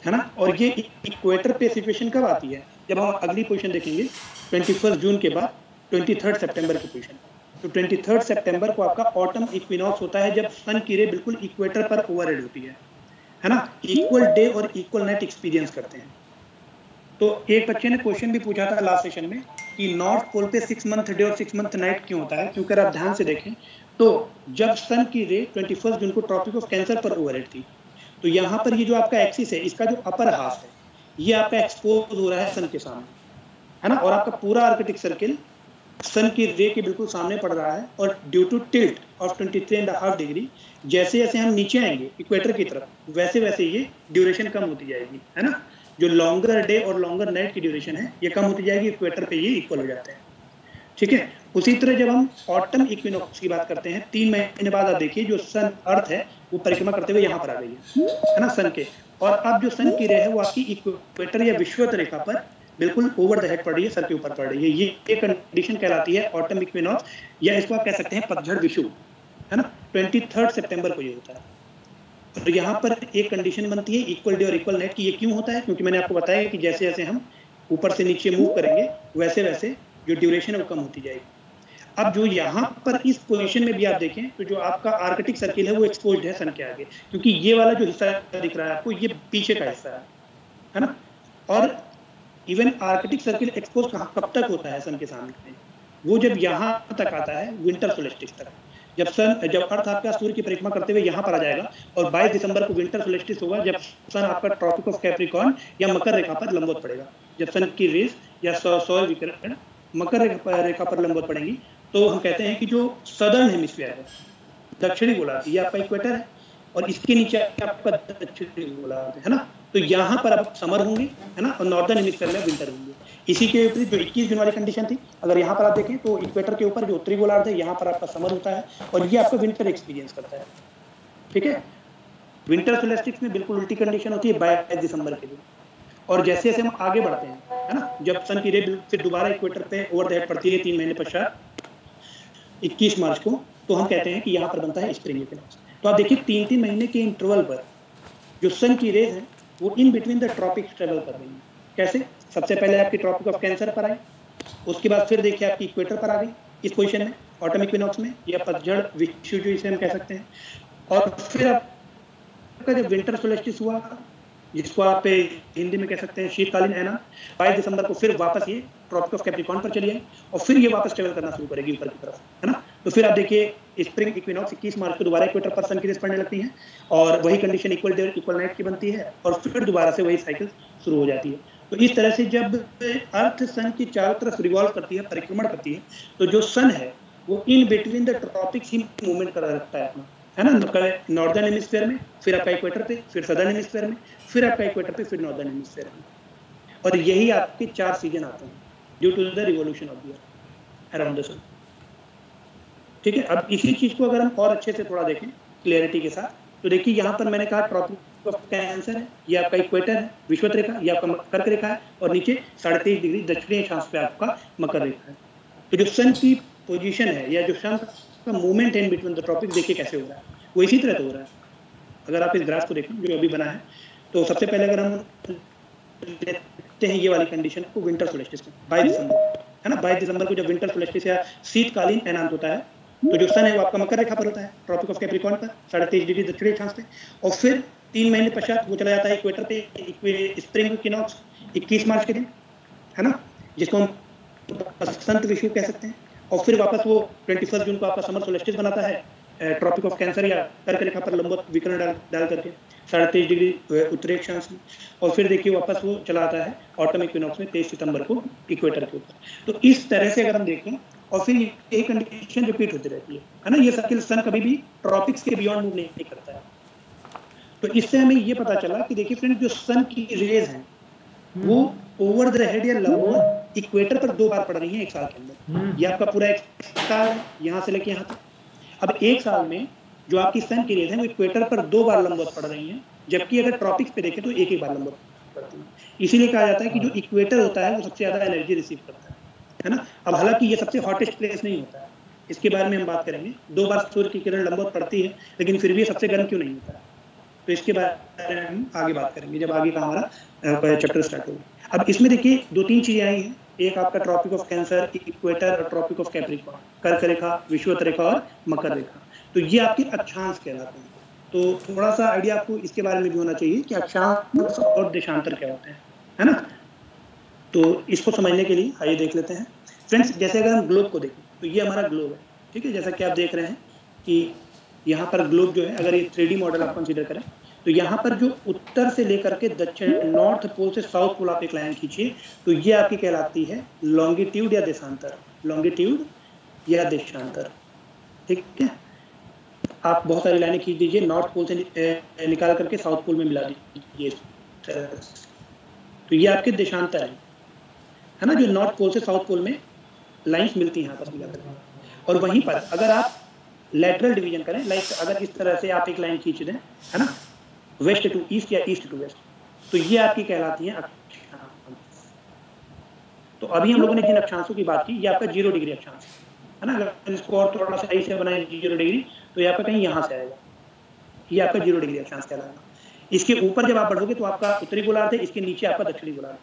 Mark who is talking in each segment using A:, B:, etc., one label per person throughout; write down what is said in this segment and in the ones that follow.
A: है ना। और ये इक्वेटर पे सिचुएशन कब आती है, जब हम अगली पोजीशन देखेंगे 21 जून के बाद 23 सितंबर की पोजीशन। तो 23 सितंबर को आपका ऑटम इक्विनॉक्स होता है, जब सन की रे बिल्कुल इक्वेटर पर ओवरहेड होती है ना। इक्वल डे और इक्वल नाइट एक्सपीरियंस करते हैं। तो एक बच्चे ने क्वेश्चन भी पूछा था लास्ट सेशन में कि नॉर्थ पोल पे 6 मंथ डे और 6 मंथ नाइट क्यों होता है, क्योंकि आप ध्यान से देखें तो जब सन की रे 21 जून को ट्रॉपिक ऑफ कैंसर पर ओवरहेड थी, तो यहाँ पर ये जो आपका एक्सिस है, इसका जो अपर हाफ है ये आपका एक्सपोज हो रहा है सन के सामने, है ना। और आपका पूरा आर्कटिक सर्किल सन की रे के बिल्कुल सामने पड़ रहा है, और due to tilt of 23.5 degree जैसे जैसे हम नीचे आएंगे इक्वेटर की तरफ, वैसे वैसे ये ड्यूरेशन कम होती जाएगी, है ना। जो लॉन्गर डे और लॉन्गर नाइट की ड्यूरेशन है ये कम होती जाएगी, इक्वेटर पे ये इक्वल हो जाते हैं, ठीक है। उसी तरह जब हम ऑटम इक्विनॉक्स की बात करते हैं, 3 महीने बाद आप देखिए जो सन अर्थ है वो परिक्रमा करते हुए यहाँ पर आ गई है ना सन के। और अब जो सन की रे है वो आपकी इक्वेटर या विषुवत रेखा पर बिल्कुल ओवर द हेड पड़ रही है, सर के ऊपर पड़ रही है। ये कंडीशन कहलाती है ऑटम इक्विनॉक्स, या इसको आप कह सकते हैं पतझड़ विषुव, है ना। 23 सितंबर को ये होता है। तो यहाँ पर एक कंडीशन बनती है इक्वल डे और इक्वल नाइट की। ये क्यों होता है, क्योंकि मैंने आपको बताया कि जैसे जैसे हम ऊपर से नीचे मूव करेंगे वैसे वैसे जो ड्यूरेशन है वो कम होती जाएगी। अब जो यहाँ पर इस पोजीशन में भी आप देखें तो जो आपका आर्कटिक सर्किल है वो एक्सपोज्ड है सन के आगे, क्योंकि ये वाला जो हिस्सा दिख रहा है आपको ये पीछे का हिस्सा है ना। और इवन आर्कटिक सर्किल एक्सपोज कब तक होता है सन के सामने, वो जब यहाँ तक आता है विंटर सोलेस्टिस तक। जब अर्थ आपका सूर्य की परिक्रमा करते हुए यहाँ पर आ जाएगा, और 22 दिसंबर को विंटर सोलेस्टिस होगा जब सन आपका ट्रॉपिक ऑफ कैप्रिकॉर्न या मकर रेखा पर लंबवत पड़ेगा। जब सन की रेस या सौर विकिरण मकर रेखा पर लंबवत पड़ेंगी तो हम कहते हैं कि जो सदर्न हेमिस्फीयर है, दक्षिणी गोलार्ध, ये आपका इक्वेटर है, और इसके नीचे आपका दक्षिणी गोलार्ध है ना। तो यहाँ पर अब समर होंगे, है ना, और नॉर्दर्न हेमिस्फीयर में विंटर होंगे। इसी के विपरीत जो 21 जून वाली कंडीशन थी, अगर यहाँ पर आप देखें तो इक्वेटर के ऊपर जो उत्तरी गोलार्ध है यहाँ पर आपका समर होता है, और ये आपका विंटर एक्सपीरियंस करता है, ठीक है। विंटर सोलेस्टिक्स में बिल्कुल उल्टी कंडीशन होती है 22 दिसंबर के दिन। और जैसे जैसे हम आगे बढ़ते हैं, है ना, जब सन की रे फिर दोबारा इक्वेटर पे ओवर द हेड पड़ती है 3 महीने पश्चात 21 मार्च को, तो हम कहते हैं कि यहाँ पर बनता है स्प्रिंग इक्विनॉक्स। तो आप देखिए 3-3 महीने के इंटरवल पर जो सन की रेज है वो in between the tropics travel कर रही है। कैसे? सबसे पहले आपकी ट्रॉपिक ऑफ कैंसर पर आई, उसके बाद फिर देखिए आपकी इक्वेटर पर आ गई इस पोजीशन में ऑटम इक्विनॉक्स में, या पतझड़ विषुव जो इसे हम कह सकते हैं। और फिर आपका जब विंटर सोलेस्टिस हुआ, जिसको आप हिंदी में कह सकते हैं शीतकालीन ऐना, 22 दिसंबर को फिर वापस ये ट्रॉपिक ऑफ कैप्रिकॉर्न पर चली आई, और फिर ये वापस ट्रेवल करना शुरू करेगी ऊपर की तरफ, है ना। तो फिर आप देखिए स्प्रिंग इक्विनॉक्स 21 मार्च को दोबारा इक्वेटर पर सन की रेस पड़ने लगती है, और वही condition equal day equal night की बनती है, और फिर दोबारा से वही साइकिल शुरू हो जाती है। तो इस तरह से जब अर्थ सन की चारों तरफ रिवॉल्व करती है, परिक्रमण करती है, तो जो सन है वो in between the tropics he movement कर रखता है अपना, है ना। नॉर्दर्न हेमिस्फीयर में, फिर आपका इक्वेटर पे, फिर सदर्न हेमिस्फीयर में, फिर आपका इक्वेटर पे, फिर नॉर्दर्न हेमिस्फीयर में। और यही आपके 4 सीजन आते हैं due to the revolution of the earth around the sun, ठीक है। अब इसी चीज को अगर हम और अच्छे से थोड़ा देखें क्लियरिटी के साथ, तो देखिए यहाँ पर मैंने कहा ट्रॉपिक ऑफ कैंसर है, ये आपका इक्वेटर है, विषुवत रेखा, ये आपका कर्क रेखा है, और नीचे 23.5 डिग्री दक्षिणी अक्षांश पे आपका मकर रेखा है। तो जो सन की पोजीशन है या जो सन का मूवमेंट है इन बिटवीन द ट्रॉपिक, देखिए कैसे हो रहा है, वो इसी तरह तो हो रहा है। अगर आप इस ग्राफ को देखें जो अभी बना है, तो सबसे पहले अगर हम लेते हैं ये वाली कंडीशन को विंटर सोलेस्टिस में 22 दिसंबर, है ना। 22 दिसंबर को जब विंटर सोलेस्टिस या शीतकालीन ऐनांत होता है, तो जो सन है वो आपका मकर रेखा पर होता है, ट्रॉपिक ऑफ कैप्रिकॉर्न पर 23.5 डिग्री दक्षिणी अक्षांश पे, और फिर 3 महीने पश्चात वो चला जाता है इक्वेटर पे स्प्रिंग इक्विनॉक्स 21 मार्च के दिन, है ना, जिसको हम बसंत विषुव कह सकते हैं। और फिर वापस वो 21 जून को आपका समर सोलेस्टिस बनाता है ट्रॉपिक ऑफ कैंसर या कर्क रेखा पर लंबवत विकर्ण डाल करके 23.5 डिग्री उत्तरी अक्षांश में, और फिर देखिए वापस वो चला आता है ऑटम इक्विनॉक्स में 23 सितंबर को इक्वेटर के ऊपर। तो इस तरह से अगर हम देखें, और फिर ये कंडीशन रिपीट होती रहती है ना। ये सर्किल सन कभी भी ट्रॉपिक्स के बियॉन्ड मूव नहीं करता है। तो इससे हमें ये पता चला कि देखिए फ्रेंड, जो सन की रेज हैं वो ओवर द हेड या लंबवत इक्वेटर पर 2 बार पड़ रही है एक साल के अंदर। ये आपका पूरा एक साल यहाँ से लेके यहाँ तक। अब एक साल में जो आपकी सन की रेज है वो इक्वेटर पर 2 बार लंबवत पड़ रही है, जबकि अगर ट्रॉपिक्स पे देखें तो एक बार लंबवत पड़ती है। इसीलिए कहा जाता है कि जो इक्वेटर होता है वो सबसे ज्यादा एनर्जी रिसीव करता है ना। अब हालांकि ये सबसे हॉटेस्ट प्लेस नहीं होता है, इसके बारे में हम बात करेंगे। 2 बार सूर्य की किरण लंबवत पड़ती है, लेकिन फिर भी सबसे गर्म क्यों नहीं होता है, तो इसके बारे में हम आगे बात करेंगे जब आगे का हमारा चैप्टर स्टार्ट होगा। अब इसमें देखिए 2-3 चीजें आई हैं, एक आपका ट्रॉपिक ऑफ कैंसर, इक्वेटर और ट्रॉपिक ऑफ कैप्रिकॉर्न, कर्क रेखा, विषुवत रेखा और मकर रेखा। तो ये आपके अक्षांश कहलाते हैं। तो थोड़ा सा आइडिया आपको इसके बारे में भी होना चाहिए कि अक्षांश और देशांतर क्या होते हैं, है ना। तो इसको समझने के लिए आइए देख लेते हैं फ्रेंड्स। जैसे अगर हम ग्लोब को देखें तो ये हमारा ग्लोब है, ठीक है। जैसा कि आप देख रहे हैं कि यहाँ पर ग्लोब जो है, अगर ये 3D मॉडल आप कंसीडर करें तो यहाँ पर जो उत्तर से लेकर के दक्षिण, नॉर्थ पोल से साउथ पोल आप एक लाइन खींचिए तो ये आपकी कहलाती है लॉन्गिट्यूड या देशांतर, लॉन्गिट्यूड या देशांतर, ठीक है। आप बहुत सारी लाइनें खींच दीजिए, नॉर्थ पोल से निकाल करके साउथ पोल में मिला दीजिए, तो ये आपके देशांतर है ना, जो नॉर्थ पोल से साउथ पोल में लाइंस मिलती हैं आपस में जाकर। और वहीं पर अगर आप लेटरल डिवीजन करें, लाइक अगर इस तरह से आप एक लाइन खींच दें, है ना, वेस्ट टू ईस्ट या ईस्ट टू वेस्ट, तो ये आपकी कहलाती है अक्षांश। तो अभी हम लोगों ने जिन अक्षांशों की बात की, ये आपका 0 डिग्री अक्षांश है ना। अगर इसको और थोड़ा सा सही से बनाए 0 डिग्री, तो ये आपका कहीं यहाँ से आएगा, ये आपका 0 डिग्री अक्षांश कहलाएगा। इसके ऊपर जब आप बढ़ोगे तो आपका उत्तरी गोलार्ध है, इसके नीचे आपका दक्षिणी गोलार्ध।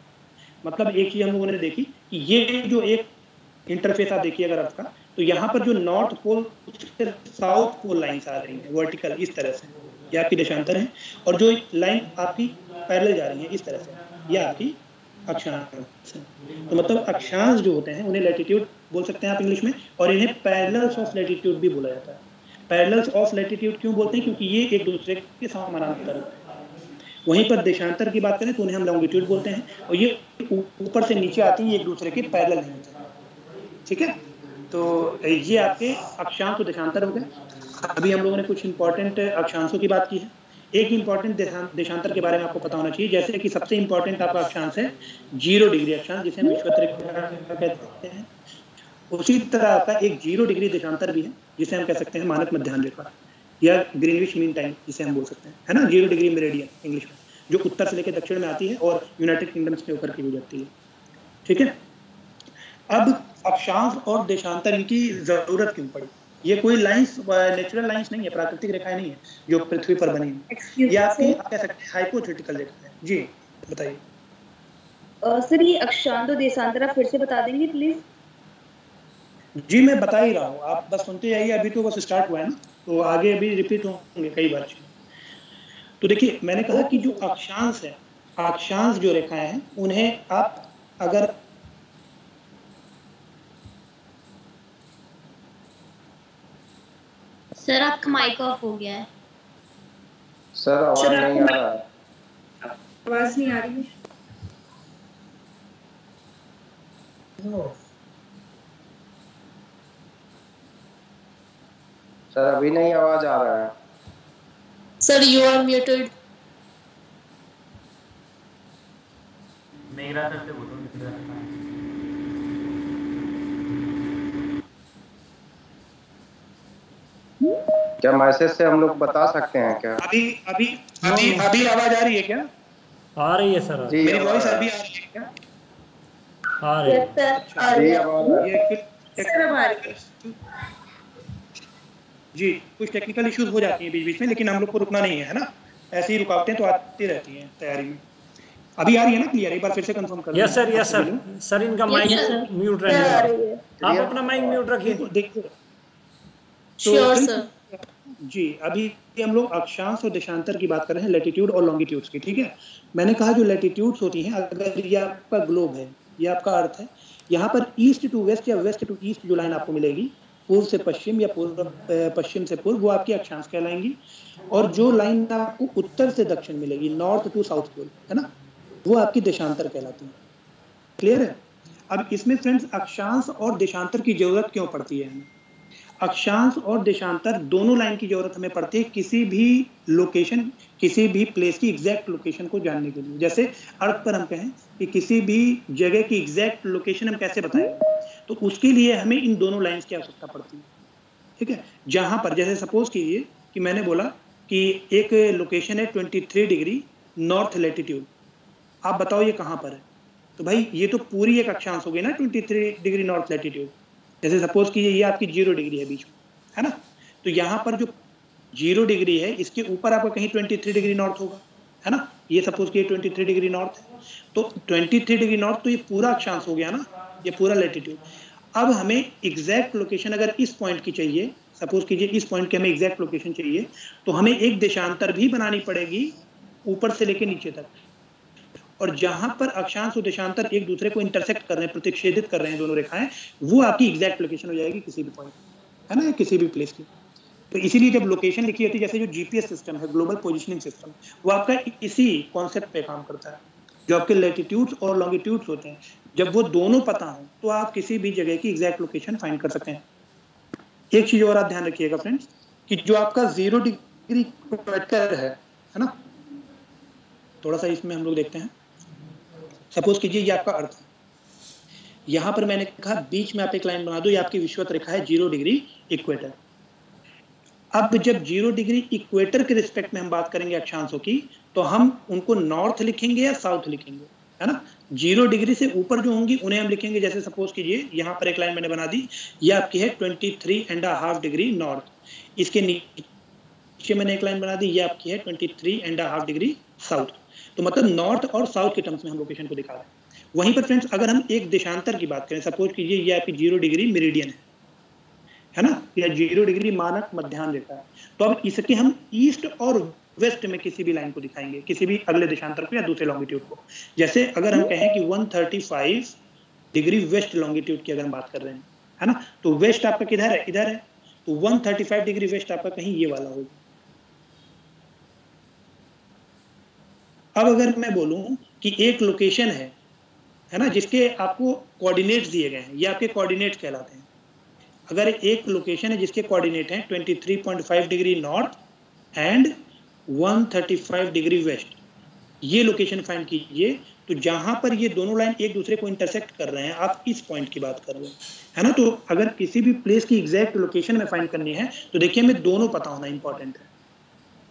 A: मतलब एक चीज हम लोगों ने देखी कि ये जो एक इंटरफेस आप देखिए अगर आपका, तो यहाँ पर जो नॉर्थ पोल से साउथ पोल लाइंस आ रही हैं वर्टिकल इस तरह से, ये आपकी देशांतर है। और जो लाइन आपकी पैरेलल जा रही है इस तरह से, ये आपकी अक्षांश है। तो मतलब अक्षांश जो होते हैं उन्हें लैटिट्यूड बोल सकते हैं आप इंग्लिश में, और इन्हें पैरेलल्स ऑफ लैटिट्यूड भी बोला जाता है। पैरेलल्स ऑफ लैटिट्यूड क्यों बोलते हैं? क्योंकि ये एक दूसरे के समानांतर होते हैं। वहीं पर देशांतर की बात करें तो उन्हें हम लॉन्गिट्यूड बोलते हैं, और ये ऊपर से नीचे आती है, एक दूसरे के पैरेलल नहीं होते, ठीक है। तो ये आपके अक्षांश और देशांतर हो गए। अभी हम लोगों ने कुछ इंपॉर्टेंट अक्षांशों की बात की है। एक इंपॉर्टेंट देशांतर के बारे में आपको पता होना चाहिए, जैसे कि सबसे इंपॉर्टेंट आपका अक्षांश है 0 डिग्री अक्षांश, जिसे हम विषुवत रेखा कहते हैं। उसी तरह आपका एक 0 डिग्री देशांतर भी है, जिसे हम कह सकते हैं मानक मध्याह्न रेखा या ग्रीनविच मीन टाइम, जिसे हम बोल सकते हैं, है ना। 0 डिग्री मेरिडियन इंग्लिश में, जो उत्तर से लेकर दक्षिण में आती है और यूनाइटेड किंगडम से होकर के हो जाती है, ठीक है। अब अक्षांश और देशांतर की जरूरत क्यों पड़ी? ये कोई लाइंस नेचुरल लाइंस नहीं है, प्राकृतिक रेखाएं नहीं है जो पृथ्वी पर बनी है, ये आपकी आप कह सकते हैं हाइपोथेटिकल रेखाएं हैं। जी बताइए।
B: सर ये अक्षांश और देशांतर आप फिर से बता देंगे प्लीज?
A: जी मैं बता ही रहा हूँ, आप बस सुनते जाइए, अभी तो बस स्टार्ट हुआ है ना, तो आगे अभी रिपीट होंगे कई बार। तो देखिए मैंने कहा कि जो अक्षांश है, अक्षांश जो रेखाएं हैं उन्हें आप अगर
C: सर आपका माइक ऑफ हो गया है।
D: सर आवाज नहीं आ रहा है।
B: आवाज नहीं आ रही है।
D: सर अभी नहीं आवाज आ रहा है।
C: Sir you are muted.
E: मेरा सर से बोलो।
D: क्या मैसेज से हम लोग बता सकते हैं क्या?
A: अभी आवाज आ रही है क्या?
F: आ रही है सर।
D: जी
A: मेरी वॉइस अभी आ रही है क्या?
F: आ रही है।
A: जी कुछ टेक्निकल इश्यूज हो जाती हैं बीच बीच में, लेकिन हम लोग को रुकना नहीं है ना, ऐसी रुकावटें तो आती रहती हैं तैयारी में। अभी आ रही है ना क्लियर? एक बार फिर से कंफर्म कर।
F: Yes sir, yes sir. Sir इनका माइक म्यूट रहेगा, आप अपना माइक म्यूट रखिए।
A: देखिए
C: श्योर सर।
A: जी अभी हम लोग अक्षांश और देशांतर की बात कर रहे हैं, लैटिट्यूड और लॉन्गिट्यूड्स की, ठीक है। मैंने कहा जो लैटिट्यूड्स होती हैं, अगर ये आपका ग्लोब है, ये आपका अर्थ है, यहाँ पर ईस्ट टू वेस्ट या वेस्ट टू ईस्ट जो लाइन आपको मिलेगी, पूर्व से पश्चिम या पश्चिम से पूर्व, वो आपकी अक्षांश कहलाएंगी। और जो लाइन आपको उत्तर से दक्षिण मिलेगी, नॉर्थ टू साउथ पोल, है ना, वो आपकी देशांतर कहलाती है। क्लियर है? अब इसमें फ्रेंड्स अक्षांश और देशांतर की जरूरत क्यों पड़ती है हमें? अक्षांश और देशांतर दोनों लाइन की जरूरत हमें पड़ती है किसी भी लोकेशन, किसी भी प्लेस की एग्जैक्ट लोकेशन को जानने के लिए। जैसे अर्थ पर हम कहें कि किसी भी जगह की एग्जैक्ट लोकेशन हम कैसे बताएंगे, तो उसके लिए हमें इन दोनों लाइंस की आवश्यकता पड़ती है, ठीक है। जहां पर जैसे सपोज कीजिए कि मैंने बोला कि एक लोकेशन है 23 डिग्री नॉर्थ लैटिट्यूड, आप बताओ ये कहाँ पर है? तो भाई ये तो पूरी एक अक्षांश हो गई ना 23 डिग्री नॉर्थ लैटिट्यूड। जैसे सपोज कीजिए ये आपकी 0 डिग्री है बीच में, है ना, तो यहाँ पर जो 0 डिग्री है, इसके ऊपर आपका कहीं 23 डिग्री नॉर्थ होगा, है ना। ये सपोज कि 23 डिग्री नॉर्थ है, तो 23 डिग्री नॉर्थ तो ये पूरा अक्षांश हो गया ना, ये पूरा लैटिट्यूड। अब हमें एग्जैक्ट लोकेशन अगर इस पॉइंट की चाहिए, सपोज कीजिए इस पॉइंट की हमें एग्जैक्ट लोकेशन चाहिए, तो हमें एक देशांतर भी बनानी पड़ेगी ऊपर से लेकर नीचे तक, और जहां पर अक्षांश और देशांतर एक दूसरे को इंटरसेक्ट कर रहे हैं, प्रतिच्छेदित कर रहे हैं दोनों रेखाएं, वो आपकी एग्जैक्ट लोकेशन हो जाएगी किसी भी पॉइंट, है ना, किसी भी प्लेस की। तो इसीलिए जब लोकेशन लिखी होती है, जैसे जो जीपीएस सिस्टम है, ग्लोबल पोजिशनिंग सिस्टम, वो आपका इसी कॉन्सेप्ट पे काम करता है। जो आपके लैटिट्यूड्स और लॉन्गिट्यूड्स होते हैं, जब वो दोनों पता हो तो आप किसी भी जगह की एग्जैक्ट लोकेशन फाइंड कर सकते हैं। एक चीज और आप ध्यान रखिएगा फ्रेंड्स, कि जो आपका 0 डिग्री इक्वेटर है ना, थोड़ा सा इसमें हम लोग देखते हैं। सपोज कीजिए ये आपका अर्थ है, यहां पर मैंने कहा बीच में आप एक लाइन बना दो, ये आपकी विषुवत रेखा है 0 डिग्री इक्वेटर। अब जब 0 डिग्री इक्वेटर के रिस्पेक्ट में हम बात करेंगे अक्षांशों की, तो हम उनको नॉर्थ लिखेंगे या साउथ लिखेंगे, है ना। 0 डिग्री से ऊपर जो होंगी उन्हें हम लिखेंगे, जैसे सपोज कीजिए यहाँ पर एक लाइन मैंने बना दी, ये आपकी है 23.5 डिग्री नॉर्थ। इसके नीचे मैंने एक लाइन बना दी, ये आपकी है 23.5 डिग्री साउथ। तो मतलब नॉर्थ और साउथ के टर्म्स में हम लोकेशन को दिखा रहे हैं। वहीं पर फ्रेंड्स अगर हम एक देशांतर की बात करें, सपोज कीजिए ये आपकी 0 डिग्री मेरिडियन है ना, या 0 डिग्री मानक मध्याह्न रेखा है, तो अब इसके हम ईस्ट और वेस्ट में किसी भी लाइन को दिखाएंगे, किसी भी अगले देशांतर को या दूसरे लॉन्गिट्यूड को। जैसे अगर हम कहें कि 135 डिग्री वेस्ट लॉन्गिट्यूड की अगर हम बात कर रहे हैं, है ना, तो वेस्ट आपका किधर है, इधर है, तो 135 डिग्री वेस्ट आपका कहीं ये वाला होगा। अब अगर मैं बोलूं कि एक लोकेशन है ना, जिसके आपको कोऑर्डिनेट्स दिए गए हैं, ये आपके कोऑर्डिनेट्स कहलाते हैं। अगर एक लोकेशन है जिसके कोऑर्डिनेट हैं 23.5 degree north and 135 degree west, ये लोकेशन फाइंड कीजिए। तो जहां पर ये दोनों लाइन एक दूसरे को इंटरसेक्ट कर रहे हैं, आप इस पॉइंट की बात कर रहे हैं, है ना। तो अगर किसी भी प्लेस की एग्जैक्ट लोकेशन में फाइंड करनी है, तो देखिए हमें दोनों पता होना इंपॉर्टेंट है।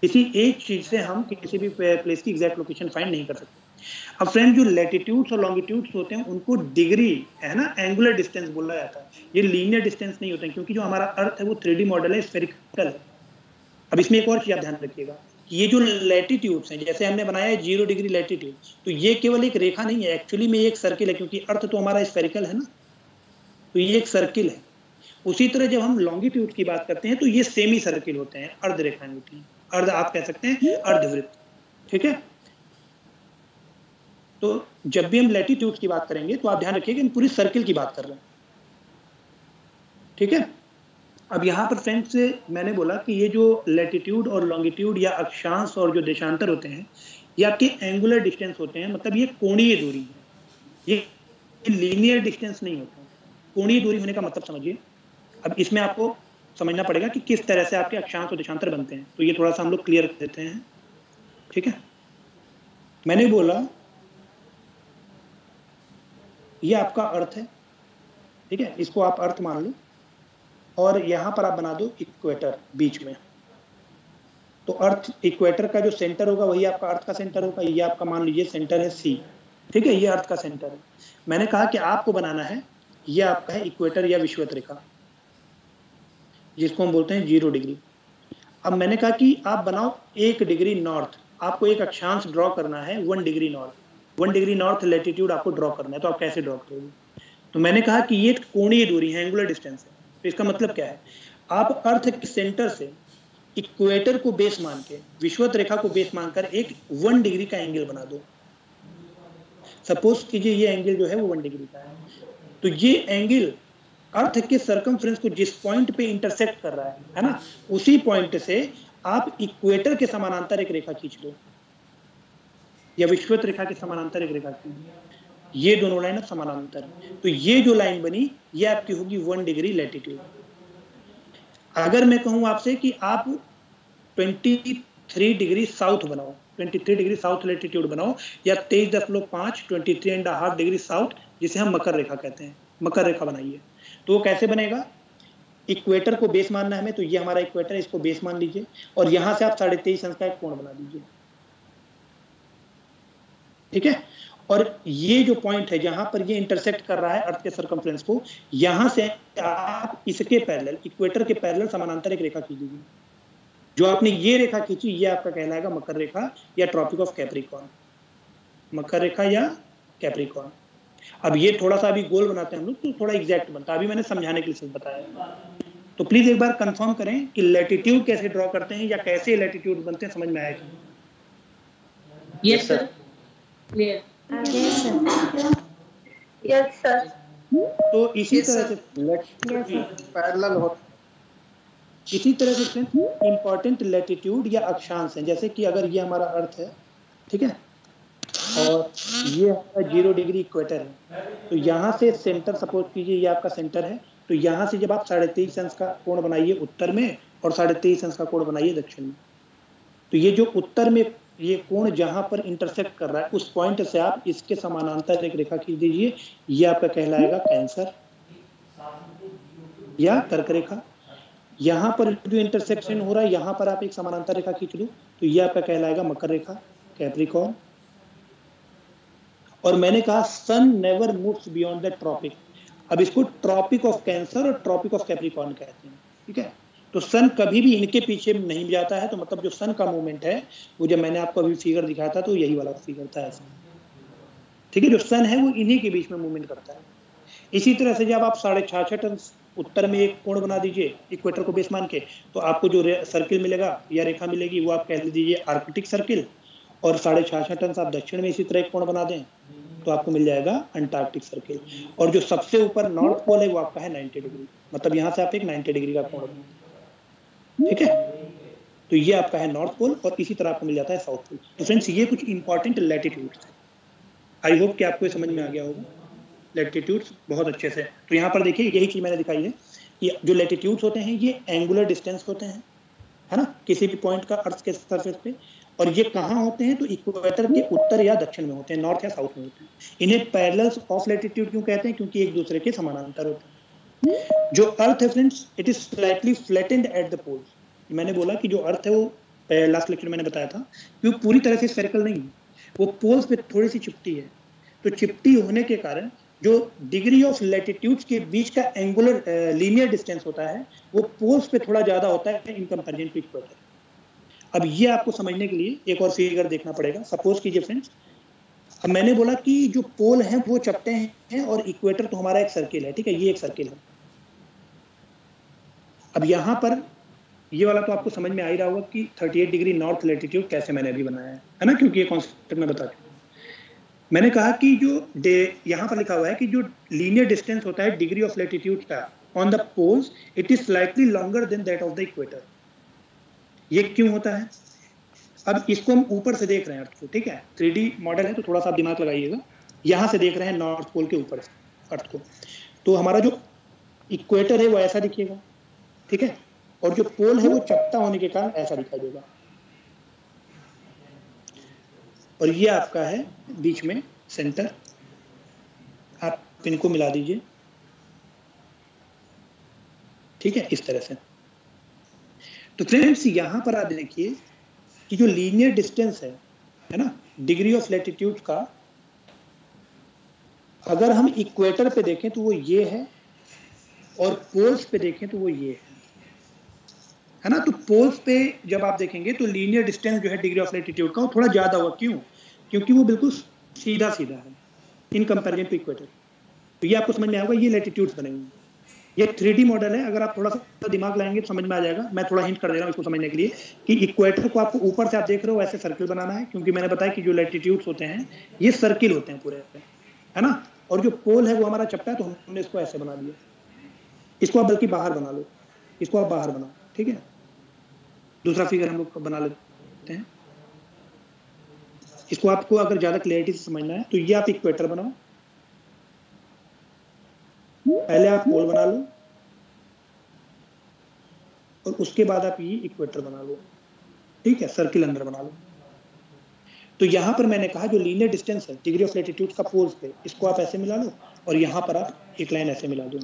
A: किसी एक चीज से हम किसी भी प्लेस की एग्जैक्ट लोकेशन फाइंड नहीं कर सकते। अब फ्रेंड जो लैटिट्यूड्स और लॉन्गिट्यूड्स होते हैं उनको डिग्री, है ना, एंगुलर डिस्टेंस बोला जाता है, ये लीनियर डिस्टेंस नहीं होते हैं, क्योंकि जो हमारा अर्थ है वो 3D मॉडल है, स्फेरिकल है। अब इसमें एक और चीज आप ध्यान रखिएगा कि ये जो लैटिट्यूड्स हैं, जैसे हमने बनाया है 0 डिग्री लैटिट्यूड, तो ये केवल एक रेखा नहीं है, एक्चुअली में ये एक सर्किल है, क्योंकि अर्थ तो हमारा स्फेरिकल है ना, तो ये एक सर्किल है। उसी तरह जब हम लॉन्गिट्यूड की बात करते हैं तो ये सेमी सर्किल होते हैं, अर्ध रेखाएं होती हैं, अर्ध आप कह सकते हैं अर्धवृत्त, ठीक है। तो जब भी हम लैटिट्यूड की बात करेंगे तो आप ध्यान रखिए कि हम पूरी सर्किल की बात कर रहे हैं, ठीक है। अब यहाँ पर फ्रेंड्स मैंने बोला कि ये जो लैटिट्यूड और लॉन्गिट्यूड या अक्षांश और जो देशांतर होते हैं, ये आपके एंगुलर डिस्टेंस होते हैं, मतलब ये कोणीय दूरी है, ये लीनियर डिस्टेंस नहीं होता। कोणीय दूरी होने का मतलब समझिए। अब इसमें आपको समझना पड़ेगा कि किस तरह से आपके अक्षांश और देशांतर बनते हैं, तो ये थोड़ा सा हम लोग क्लियर कर देते हैं, ठीक है। मैंने बोला ये आपका अर्थ है, ठीक है, इसको आप अर्थ मान लो, और यहां पर आप बना दो इक्वेटर बीच में। तो अर्थ इक्वेटर का जो सेंटर होगा वही आपका अर्थ का सेंटर होगा। ये आपका मान लीजिए सेंटर है सी, ठीक है, ये अर्थ का सेंटर है। मैंने कहा कि आपको बनाना है, ये आपका है इक्वेटर या विषुवत रेखा, जिसको हम बोलते हैं 0 डिग्री। अब मैंने कहा कि आप बनाओ 1 डिग्री नॉर्थ, आपको एक अक्षांश ड्रॉ करना है 1 degree north, 1 degree north latitude आपको ड्रॉ करना है। तो आप कैसे ड्रॉ करोगे? तो मैंने कहा कि ये कोणीय दूरी है, एंगुलर डिस्टेंस है। तो इसका मतलब क्या है, आप अर्थ के सेंटर से इक्वेटर को बेस मान के, विषुवत रेखा को बेस मानकर एक 1 डिग्री का एंगल बना दो। सपोज कीजिए ये एंगल जो है वो 1 डिग्री का है, तो ये एंगल अर्थ के सर्कमफ्रेंस को जिस पॉइंट पे इंटरसेक्ट कर रहा है ना, उसी पॉइंट से आप इक्वेटर के समानांतर एक रेखा खींच लो, या विषुवत रेखा के समानांतर एक रेखा खींच लो। ये दोनों लाइन समानांतर, तो ये जो लाइन बनी ये आपकी होगी 1 डिग्री लैटिट्यूड। अगर मैं कहूं आपसे कि आप 23 डिग्री साउथ बनाओ, 23 डिग्री साउथ लैटिट्यूड बनाओ, या 23.5 23.5 डिग्री साउथ, जिसे हम मकर रेखा कहते हैं, मकर रेखा बनाइए। तो वो कैसे बनेगा? इक्वेटर को बेस मानना है हमें, तो ये हमारा इक्वेटर है, इसको बेस मान लीजिए, और यहां से आप 23.5 अंश का एक कोण बना दीजिए, ठीक है। और ये जो पॉइंट है जहां पर ये इंटरसेक्ट कर रहा है अर्थ के सर्कमफ्रेंस को, यहां से आप इसके पैरेलल, इक्वेटर के पैरेलल समानांतर एक रेखा खींचिए, जो आपने ये रेखा खींची ये आपका कहलाएगा मकर रेखा या ट्रॉपिक ऑफ कैप्रिकॉर्न, मकर रेखा या कैप्रिकॉर्न। अब ये थोड़ा सा अभी गोल बनाते हैं हम लोग तो थोड़ा एग्जैक्ट बनता है, अभी मैंने समझाने के लिए सिर्फ बताया। तो प्लीज एक बार कंफर्म करें कि लैटिट्यूड कैसे ड्रॉ करते हैं या कैसे लैटिट्यूड बनते हैं, समझ में आया कि?
C: Yes sir, clear.
B: Yes sir.
A: तो इसी तरह से
D: पैरेलल हो,
A: इसी तरह से इंपॉर्टेंट लैटिट्यूड या अक्षांश है, जैसे कि अगर ये हमारा अर्थ है, ठीक है, और ये हमारा 0 डिग्री इक्वेटर है, तो यहाँ से सेंटर सपोज कीजिए ये आपका सेंटर है, तो यहाँ से जब आप 23.5 अंश का कोण बनाइए उत्तर में और 23.5 अंश का कोण बनाइए दक्षिण में, तो ये जो उत्तर में ये कोण जहां पर इंटरसेक्ट कर रहा है उस पॉइंट से आप इसके समानांतर एक रेखा खींच दीजिए, ये आपका कहलाएगा कैंसर या कर्क रेखा। यहाँ पर जो इंटरसेक्शन हो रहा है यहाँ पर आप एक समानांतर रेखा खींच लो तो ये आपका कहलाएगा मकर रेखा, कैप्रिकॉर्न। और मैंने कहा sun never moves beyond the tropic, अब इसको ट्रॉपिक ऑफ कैंसर और ट्रॉपिक ऑफ कैप्रिकॉर्न कहते हैं, ठीक है। तो सन कभी भी इनके पीछे नहीं जाता है, तो मतलब जो सन का मूवमेंट है वो जब मैंने आपको अभी फिगर दिखाया था तो यही वाला फिगर था ऐसा, ठीक है। जो सन है वो इन्हीं के बीच में मूवमेंट करता है। इसी तरह से जब आप 66.5 अंश उत्तर में एक कोण बना दीजिए इक्वेटर को बेस मान के, तो आपको जो सर्किल मिलेगा या रेखा मिलेगी वो आप कह दीजिए आर्कटिक सर्किल, और 66.5 अंश आप दक्षिण में इसी तरह एक कोण बना दें तो आपको मिल जाएगा अंटार्कटिक सर्किल। और जो सबसे ऊपर नॉर्थ पोल है वो आपका है 90 डिग्री, मतलब यहाँ से आप एक 90 डिग्री का कोण बनाते, ठीक है। तो ये आपका है नॉर्थ पोल और इसी तरह आपको मिल जाता है साउथ पोल। तो फ्रेंड्स ये कुछ इंपॉर्टेंट लैटिट्यूड्स हैं, आई होप कि आपको ये समझ में आ गया होगा लैटिट्यूड्स बहुत अच्छे से। तो यहाँ पर देखिए यही चीज मैंने दिखाई है कि जो लैटिट्यूड्स होते हैं ये एंगुलर डिस्टेंस होते हैं, है ना, किसी भी पॉइंट का अर्थ के सरफेस पे। और ये कहाँ होते हैं तो इक्वेटर के उत्तर या दक्षिण में होते हैं, नॉर्थ या साउथ में होते हैं। इन्हें पैरेलल्स ऑफ लैटिट्यूड क्यों कहते हैं, क्योंकि एक दूसरे के समानांतर होते हैं। जो अर्थ है friends it is slightly flattened at the poles, मैंने बोला कि जो अर्थ है वो लास्ट लेक्चर मैंने बताया था कि वो पूरी तरह से स्फेरिकल नहीं है, वो पोल्स पे थोड़ी सी चिपटी है। तो चिपटी होने के कारण जो डिग्री ऑफ लैटिट्यूड्स के बीच का एंगुलर लीनियर डिस्टेंस होता है वो पोल्स पे थोड़ा ज्यादा होता है इन कंपैरिजन टू इक्वेटर। अब ये आपको समझने के लिए एक और फिगर देखना पड़ेगा। सपोज कीजिए फ्रेंड्स, अब मैंने बोला कि जो पोल हैं वो चपटे हैं और इक्वेटर तो हमारा एक सर्किल है, ठीक है, ये एक सर्किल है। अब यहाँ पर ये वाला तो आपको समझ में आ ही रहा होगा कि 38 डिग्री नॉर्थ लैटिट्यूड कैसे मैंने अभी बनाया है ना, क्योंकि ये कॉन्सेप्ट मैं बता चुका हूँ। मैंने कहा कि जो यहाँ पर लिखा हुआ है कि जो लीनियर डिस्टेंस होता है डिग्री ऑफ लैटिट्यूड का on the poles it is slightly longer than that of the equator. ये क्यों होता है? अब इसको हम ऊपर से देख रहे हैं अर्थ को, ठीक है, 3D मॉडल है तो थोड़ा सा आप दिमाग लगाइएगा। यहाँ से देख रहे हैं नॉर्थ पोल के ऊपर से अर्थ को, तो हमारा जो इक्वेटर है वो ऐसा दिखेगा, ठीक है, और जो पोल है वो चपटा होने के कारण ऐसा दिखाई देगा। और ये आपका है बीच में सेंटर, आप इनको मिला दीजिए, ठीक है, इस तरह से। तो फ्रेंड्स यहाँ पर आप देखिए कि जो लीनियर डिस्टेंस है ना, डिग्री ऑफ लैटिट्यूड का, अगर हम इक्वेटर पे देखें तो वो ये है और पोल्स पे देखें तो वो ये है ना। तो पोल्स पे जब आप देखेंगे तो लीनियर डिस्टेंस जो है डिग्री ऑफ लैटिट्यूड का वो थोड़ा ज्यादा होगा। क्यों? क्योंकि वो बिल्कुल सीधा सीधा है इन कंपैरिजन टू इक्वेटर। तो ये आपको समझ में आएगा, ये लैटिट्यूड्स बने हुए हैं। ये 3D मॉडल है, अगर आप थोड़ा सा दिमाग लगाएंगे तो समझ में आ जाएगा। मैं थोड़ा हिंट कर दे रहा हूँ इसको समझने के लिए कि इक्वेटर को आपको ऊपर से आप देख रहे हो ऐसे सर्किल बनाना है, क्योंकि मैंने बताया कि जो लैटिट्यूड्स होते हैं ये सर्किल होते हैं पूरे, है ना। और जो पोल है वो हमारा चपटा है, तो हमने इसको ऐसे बना दिया। इसको आप बल्कि बाहर बना लो, इसको आप बाहर बनाओ, ठीक है। दूसरा फिगर हम लोग बना लेते हैं। इसको आपको अगर ज्यादा क्लैरिटी से समझना है तो ये आप इक्वेटर बनाओ, पहले आप पोल बना लो और उसके बाद आप ये इक्वेटर बना लो, ठीक है, सर्किल अंदर बना लो। तो यहां पर मैंने कहा जो लीनियर डिस्टेंस है डिग्री ऑफ लैटिट्यूड का पोल्स पे, इसको आप ऐसे मिला लो और यहां पर आप एक लाइन ऐसे मिला दो।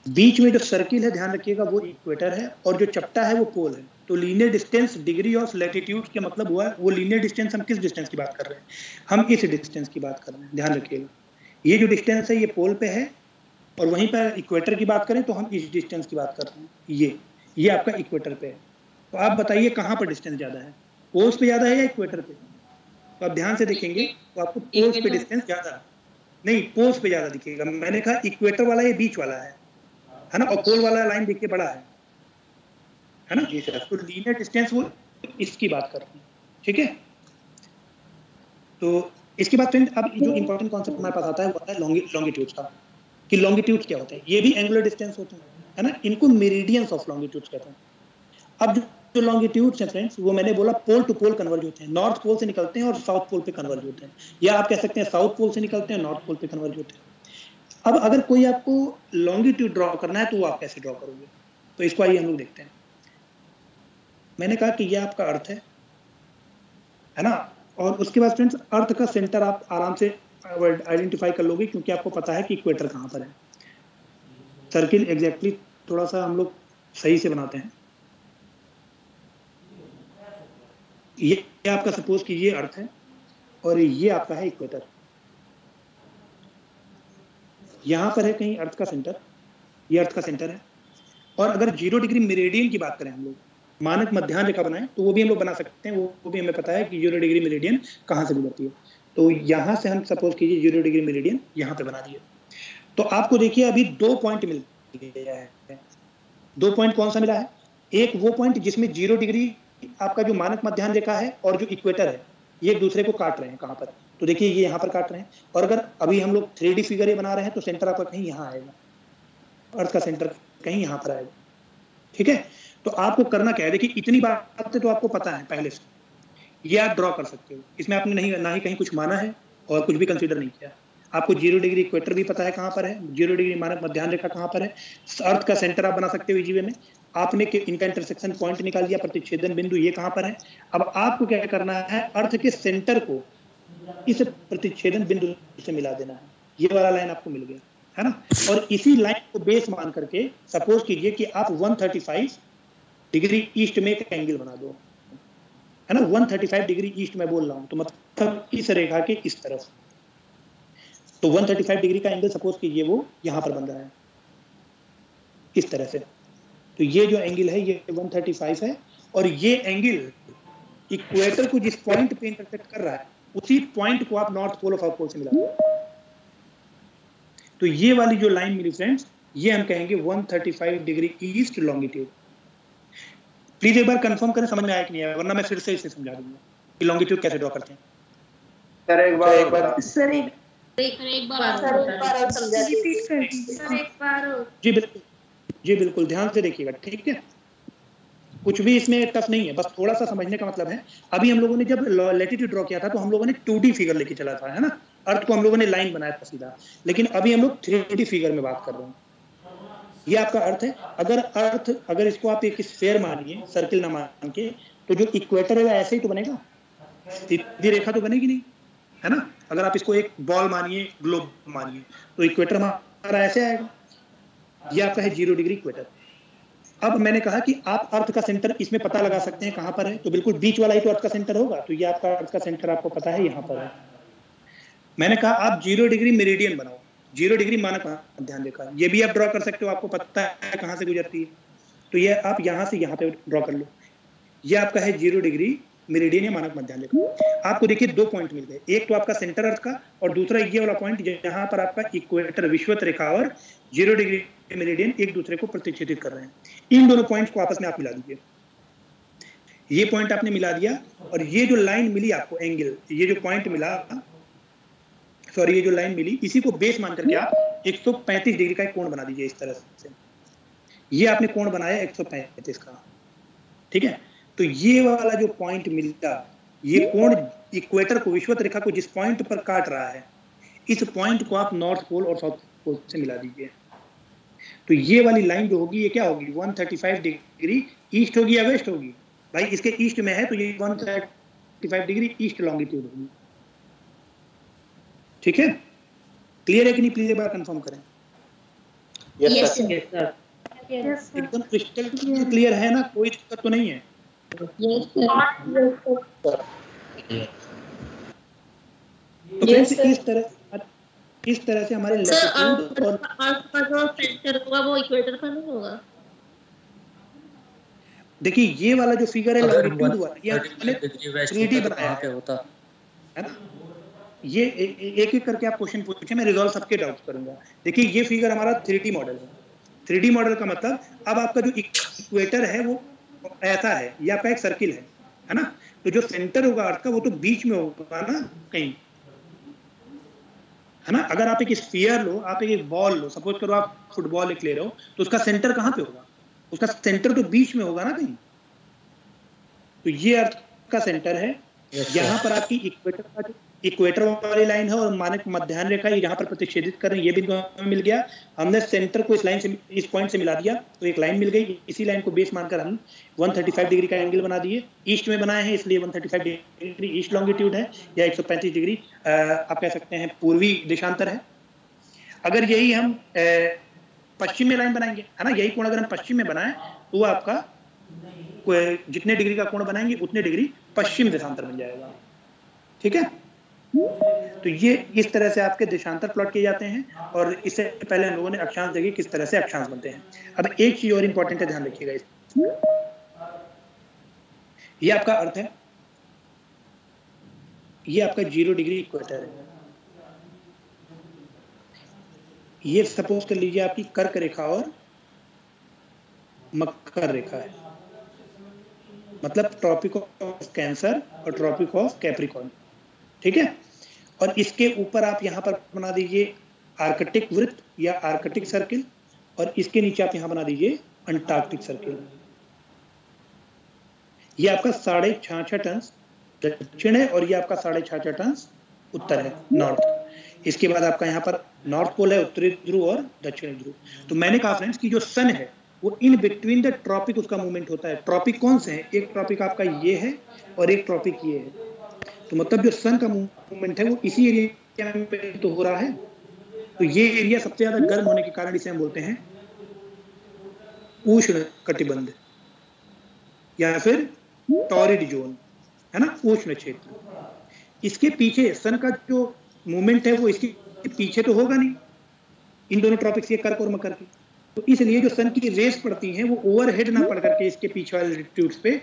A: बीच में जो सर्किल है ध्यान रखिएगा वो इक्वेटर है और जो चपटा है वो पोल है। तो linear distance degree of latitude के मतलब हुआ है वो लीनियर डिस्टेंस, हम किस डिस्टेंस की बात कर रहे हैं? हम इस डिस्टेंस की बात कर रहे हैं, ध्यान रखिएगा। ये जो डिस्टेंस है ये पोल पे है और वहीं पर इक्वेटर की बात करें तो हम इस डिस्टेंस की बात कर रहे हैं, ये आपका इक्वेटर पे है। तो आप बताइए कहाँ पर डिस्टेंस ज्यादा है, पोल्स पे ज्यादा है या इक्वेटर पे? तो आप ध्यान से देखेंगे तो आपको पोल्स पे डिस्टेंस ज्यादा नहीं, पोल्स पे ज्यादा दिखेगा। मैंने कहा इक्वेटर वाला ये बीच वाला है ना, और पोल वाला लाइन देखिए बड़ा है ना जी सर। तो लीनियर डिस्टेंस वो इसकी बात करते हैं, ठीक है। तो इसके बाद फ्रेंड अब जो इंपॉर्टेंट कॉन्सेप्ट हमारे पास आता है वो है लॉन्गिट्यूड का, कि लॉन्गिट्यूड क्या होता है। ये भी एंगुलर डिस्टेंस होते हैं, है ना, इनको मेरिडियंस ऑफ लॉन्गिट्यूड कहते हैं। अब जो लॉन्गिट्यूड्स हैं फ्रेंड्स, वो मैंने बोला पोल टू पोल कन्वर्ज होते हैं, नॉर्थ पोल से निकलते हैं और साउथ पोल पे कन्वर्ज होते हैं, या आप कह सकते हैं साउथ पोल से निकलते हैं नॉर्थ पोल पे कन्वर्ज होते हैं। अब अगर कोई आपको लॉन्गिट्यूड ड्रॉ करना है तो वो आप कैसे ड्रॉ करोगे, तो इसको आइए हम लोग देखते हैं। मैंने कहा कि ये आपका अर्थ है ना, और उसके बाद फ्रेंड्स अर्थ का सेंटर आप आराम से आइडेंटिफाई कर लोगे, क्योंकि आपको पता है कि इक्वेटर कहाँ पर है। सर्किल एग्जैक्टली थोड़ा सा हम लोग सही से बनाते हैं। ये आपका सपोज कि ये अर्थ है और ये आपका है इक्वेटर। यहां पर है कहीं अर्थ का सेंटर, ये अर्थ का सेंटर है। और अगर 0 डिग्री मेरिडियन की बात करें हम लोग, मानक मध्याह्न रेखा बनाएं, तो वो भी हम लोग बना सकते हैं, वो भी हमें पता है कि 0 डिग्री मेरिडियन कहाँ से गुजरती है। तो यहाँ से हम सपोज कीजिए 0 डिग्री मेरिडियन यहाँ पे बना दिए। तो आपको देखिए अभी 2 पॉइंट मिल गया है। 2 पॉइंट कौन सा मिला है? एक वो पॉइंट जिसमें 0 डिग्री आपका जो मानक मध्याह्न रेखा है और जो इक्वेटर है ये एक दूसरे को काट रहे हैं। कहाँ पर? तो देखिए ये यहाँ पर काट रहे हैं। और अगर अभी हम लोग 3D फिगर ये बना रहे हैं तो सेंटर आपका कहीं यहाँ आएगा, अर्थ का सेंटर कहीं यहाँ पर आएगा, ठीक है। तो आपको करना क्या है, देखिए इतनी बातें तो आपको पता है पहले से, ये आप ड्रॉ कर सकते हो। इसमें आपने नहीं ना ही कहीं कुछ माना है और कुछ भी कंसीडर नहीं किया। आपको 0 डिग्री इक्वेटर भी पता है कहाँ पर है, 0 डिग्री मानक मध्याह्न रेखा कहाँ पर है, अर्थ का सेंटर आप बना सकते हो इजी में। आपने इनका इंटरसेक्शन पॉइंट निकाल दिया, प्रतिच्छेदन बिंदु ये कहाँ पर है। अब आपको क्या करना है, अर्थ के सेंटर को इस प्रतिच्छेदन बिंदु से मिला देना है। ये वाला लाइन आपको मिल गया है ना। और इसी लाइन को बेस मान करके सपोज कीजिए कि आप 135 डिग्री ईस्ट में एक एंगल बना दो, है ना। 135 डिग्री ईस्ट में बोल रहा हूं तो मतलब इस रेखा के इस तरफ। तो 135 डिग्री का एंगल सपोज कीजिए वो यहां पर बन रहा है इस तरह से। तो ये जो एंगल है ये 135 है, और ये एंगल इक्वेटर को जिस पॉइंट पे इंटरसेक्ट कर रहा है उसी पॉइंट को आप नॉर्थ पोल और साउथ पोल से मिला दो। तो ये वाली जो लाइन मिली फ्रेंड्स, ये हम कहेंगे 135 डिग्री ईस्ट लॉन्गिट्यूड। प्लीज एक बार कंफर्म करें समझ में आया कि नहीं आया, वरना मैं फिर से इसे समझा दूंगा कि लॉन्गिट्यूड कैसे ड्रॉ करते हैं।
D: सर एक बार
B: सर एक बार
A: जी बिल्कुल ध्यान से देखिएगा, ठीक है। कुछ भी इसमें टफ नहीं है, बस थोड़ा सा समझने का मतलब है। अभी हम लोगों ने जब लैटिट्यूड ड्रॉ किया था तो हम लोगों ने 2D फिगर लेके चला था, है ना। अर्थ को हम लोगों ने लाइन बनाया था सीधा, लेकिन अभी हम लोग 3D फिगर में बात कर रहे हैं। ये आपका अर्थ है। अगर इसको आप एक स्फेयर मानिए, सर्किल ना मान के, तो जो इक्वेटर है ऐसे ही तो बनेगा, सीधी रेखा तो बनेगी नहीं, है ना। अगर आप इसको एक बॉल मानिए, ग्लोब मानिए, तो इक्वेटर हमारा ऐसे आएगा। ये आपका है 0 डिग्री इक्वेटर। अब मैंने कहा कि आप अर्थ का सेंटर इसमें पता लगा सकते हैं कहां पर है, तो बिल्कुल बीच वाला ही तो अर्थ का सेंटर होगा। तो ये आपका अर्थ का सेंटर आपको पता है यहां पर है। मैंने कहा आप 0 डिग्री मेरिडियन बनाओ, 0 डिग्री मानक मध्याह्न रेखा, ये भी आप ड्रॉ कर सकते हो, आपको पता है कहां से गुजरती है। तो ये आप यहां से यहां पे ड्रॉ कर लो। ये आपका है 0 डिग्री मेरिडियन या मानक मध्याह्न रेखा। आपको देखिए 2 पॉइंट मिल गए, एक तो आपका सेंटर अर्थ का और दूसरा ये वाला पॉइंट जहां पर आपका इक्वेटर विषुवत रेखा और 0 डिग्री मेरिडियन एक दूसरे को प्रतिच्छेदित कर रहे हैं। इन दोनों पॉइंट्स को आपस में आप मिला दीजिए। ये पॉइंट आपने मिला दिया, और ये जो लाइन मिली आपको एंगल, ये जो पॉइंट मिला, सॉरी ये जो लाइन मिली, इसी को बेस मान करके आप 135 डिग्री का एक कोण बना दीजिए इस तरह से। ये आपने कोण बनाया 135 का, ठीक है। तो ये वाला जो पॉइंट मिलता, ये कोण इक्वेटर को, विषुवत रेखा को जिस पॉइंट पर काट रहा है, इस पॉइंट को आप नॉर्थ पोल और साउथ पोल से मिला दीजिए। तो ये वाली लाइन जो होगी ये क्या होगी, 135 डिग्री ईस्ट होगी या वेस्ट होगी? भाई इसके ईस्ट में है तो ये 135 डिग्री ईस्ट लॉन्गिट्यूड होगी, ठीक है। क्लियर है कि नहीं? प्लीज एक बार कंफर्म करें।
C: यस सर,
A: एकदम क्रिस्टल क्लियर है ना, कोई दिक्कत तो नहीं है? तो इस तरह से हमारे लैटिट्यूड और
C: अर्थ का जो सेंटर होगा वो इक्वेटर का नहीं होगा?
A: देखिए ये वाला जो फिगर है लॉन्गिट्यूड वाला, ये हमने 3D बनाया है ना। ये एक एक करके आप क्वेश्चन पूछे, मैं रिजॉल्व सबके डाउट करूंगा। देखिए ये फिगर हमारा 3D मॉडल है। 3D मॉडल का मतलब अब आपका जो इक्वेटर है वो ऐसा है, ये आपका एक सर्किल है ना। तो जो सेंटर होगा अर्थ का वो तो बीच में होगा ना कहीं, है ना। अगर आप एक स्फीयर लो, आप एक बॉल लो, सपोज करो आप फुटबॉल एक ले रहे हो, तो उसका सेंटर कहाँ पे होगा? उसका सेंटर तो बीच में होगा ना कहीं। तो ये अर्थ का सेंटर है। यहाँ पर आपकी इक्वेटर का जो इक्वेटर वाली लाइन है और मानक मध्याह्न रेखा यहाँ पर प्रतिच्छेदित कर रही है, ये भी हमें मिल गया। हमने सेंटर को इस लाइन से, इस पॉइंट से मिला दिया तो एक लाइन मिल गई। इसी लाइन को बेस मानकर हम 135 डिग्री का एंगल बना दिए। ईस्ट में बनाए हैं इसलिए 135 डिग्री ईस्ट लॉन्गिट्यूड है, या 135 डिग्री आप कह सकते हैं पूर्वी देशांतर है। अगर यही हम पश्चिम में लाइन बनाएंगे, है ना, यही कोण अगर हम पश्चिम में बनाएं तो वो आपका जितने डिग्री का कोण बनाएंगे उतने डिग्री पश्चिम देशांतर बन जाएगा। ठीक है, तो ये इस तरह से आपके देशांतर प्लॉट किए जाते हैं। और इससे पहले हम लोगों ने अक्षांश देखे किस तरह से अक्षांश बनते हैं। अब एक चीज और इंपॉर्टेंट है, ध्यान रखिएगा इसमें। ये आपका अर्थ है, ये आपका 0 डिग्री इक्वेटर है। ये सपोज कर लीजिए आपकी कर्क रेखा और मकर रेखा है, मतलब ट्रॉपिक ऑफ कैंसर और ट्रॉपिक ऑफ कैप्रिकॉर्न। ठीक है, और इसके ऊपर आप यहाँ पर बना दीजिए आर्कटिक वृत्त या आर्कटिक सर्किल, और इसके नीचे आप यहाँ बना दीजिए अंटार्कटिक सर्किल। ये आपका 66.5 अंश दक्षिण है और ये आपका 66.5 अंश उत्तर है, नॉर्थ। इसके बाद आपका यहाँ पर नॉर्थ पोल है, उत्तरी ध्रुव और दक्षिणी ध्रुव। तो मैंने कहा फ्रेंड्स कि जो सन है वो इन बिटवीन द ट्रॉपिक उसका मूवमेंट होता है। ट्रॉपिक कौन से हैं? एक ट्रॉपिक आपका ये है और एक ट्रॉपिक ये है। तो मतलब जो सन का मूवमेंट है वो इसी एरिया में तो हो रहा है। तो ये एरिया सबसे ज्यादा गर्म होने के कारण इसे हम बोलते हैं उष्ण कटिबंध या फिर टॉरिड जोन, है ना, उष्ण क्षेत्र। इसके पीछे सन का जो मूवमेंट है वो इसके पीछे तो होगा नहीं, इन दोनों ट्रॉपिक्स, ये कर्क और मकर की। तो इसलिए जो सन की रेस पड़ती हैं वो ओवरहेड ना पड़ करके इसके पीछे वाले लैटिट्यूड्स पे,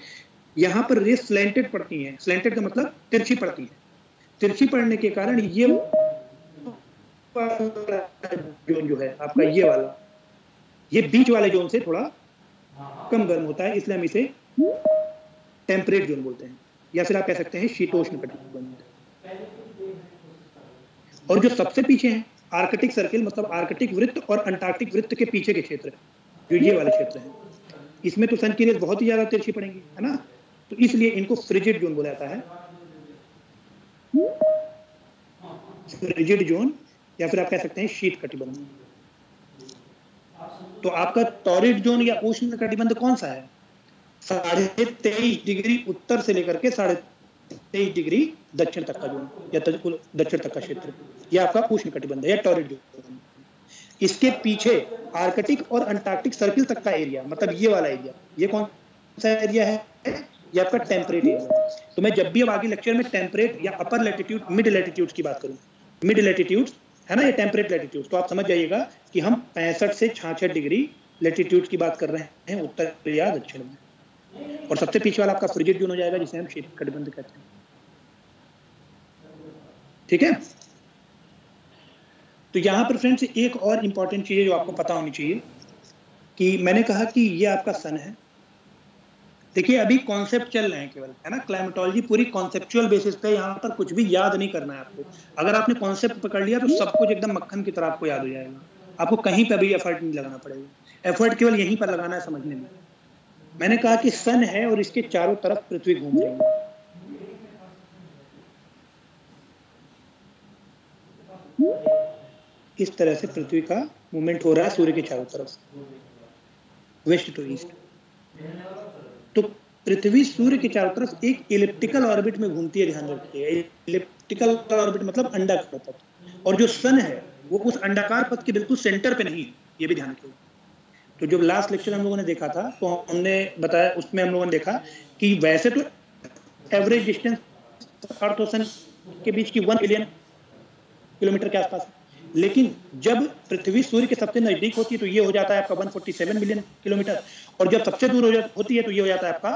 A: यहाँ पर रेस स्लैंटेड पड़ती हैं। स्लैंटेड का मतलब तिरछी पड़ती है। तिरछी पड़ने के कारण ये जोन जो है आपका ये वाला, ये बीच वाले जोन से थोड़ा कम गर्म होता है, इसलिए हम इसे टेम्परेट जोन बोलते हैं, या फिर आप कह सकते हैं शीतोष्ण कटिबंध। और जो सबसे पीछे है आर्कटिक सर्किल, मतलब आर्कटिक वृत्त और अंटार्कटिक वृत्त के पीछे के क्षेत्र, जो ये वाले क्षेत्र हैं, इसमें तो सन की रेस बहुत ही ज्यादा तिरछी पड़ेंगी, है ना। तो इसलिए इनको फ्रिजिड जोन बोला जाता है, फ्रिजिड जोन, या फिर आप कह सकते हैं शीत कटिबंध। तो आपका टॉरिड जोन या उष्ण कटिबंध कौन सा है? 23.5 डिग्री उत्तर से लेकर के 23.5 डिग्री दक्षिण तक का जोन या दक्षिण तक का क्षेत्र, यह आपका उष्ण कटिबंध है या टॉरिड जोन। इसके पीछे आर्कटिक और अंटार्कटिक सर्किल तक का एरिया, मतलब ये वाला एरिया, ये कौन सा एरिया है? ये आपका टेम्परेट एरिया। तो मैं जब भी अब आगे लेक्चर में टेम्परेट या अपर लैटिट्यूड, मिड लैटिट्यूड की बात करूं, मिड लैटिट्यूड है ना, ये टेम्परेट लैटिट्यूड, तो आप समझ जाइएगा कि हम 65 से 66 डिग्री लैटिट्यूड की बात कर रहे हैं उत्तर या दक्षिण में। और सबसे पीछे वाला आपका फ्रिजिड जोन हो जाएगा, जिसे हम शीत कटिबंध कहते हैं। ठीक है, तो यहाँ पर फ्रेंड्स एक और इंपॉर्टेंट चीज है जो आपको पता होनी चाहिए कि मैंने कहा कि ये आपका सन है। देखिए अभी कॉन्सेप्ट चल रहे हैं केवल, है ना, क्लाइमेटोलॉजी पूरी कॉन्सेप्चुअल बेसिस पे, यहाँ पर कुछ भी याद नहीं करना है आपको। अगर आपने कॉन्सेप्ट पकड़ लिया तो सब कुछ एकदम मक्खन की तरह आपको याद हो जाएगा। आपको कहीं पर भी एफर्ट नहीं लगाना पड़ेगा, एफर्ट केवल यहीं पर लगाना है समझने में। मैंने कहा कि सन है और इसके चारों तरफ पृथ्वी घूम रही है। इस तरह से पृथ्वी का मूवमेंट हो रहा है सूर्य के चारों तरफ, वेस्ट टू ईस्ट। तो पृथ्वी सूर्य के चारों तरफ एक इलिप्टिकल ऑर्बिट में घूमती है, ध्यान रखिए। इलिप्टिकल ऑर्बिट मतलब अंडाकार पथ, और जो सन है वो उस अंडाकार पथ के बिल्कुल सेंटर पे नहीं है, ये भी ध्यान रखिए। तो जो लास्ट लेक्चर हम लोगों ने देखा था तो हमने बताया, उसमें हम लोगों ने देखा कि वैसे तो एवरेज डिस्टेंस अर्थ और सन के बीच की 1 बिलियन किलोमीटर के आसपास है, लेकिन जब पृथ्वी सूर्य के सबसे नजदीक होती है तो ये हो जाता है आपका 147 मिलियन किलोमीटर, और जब सबसे दूर होती है तो ये हो जाता है आपका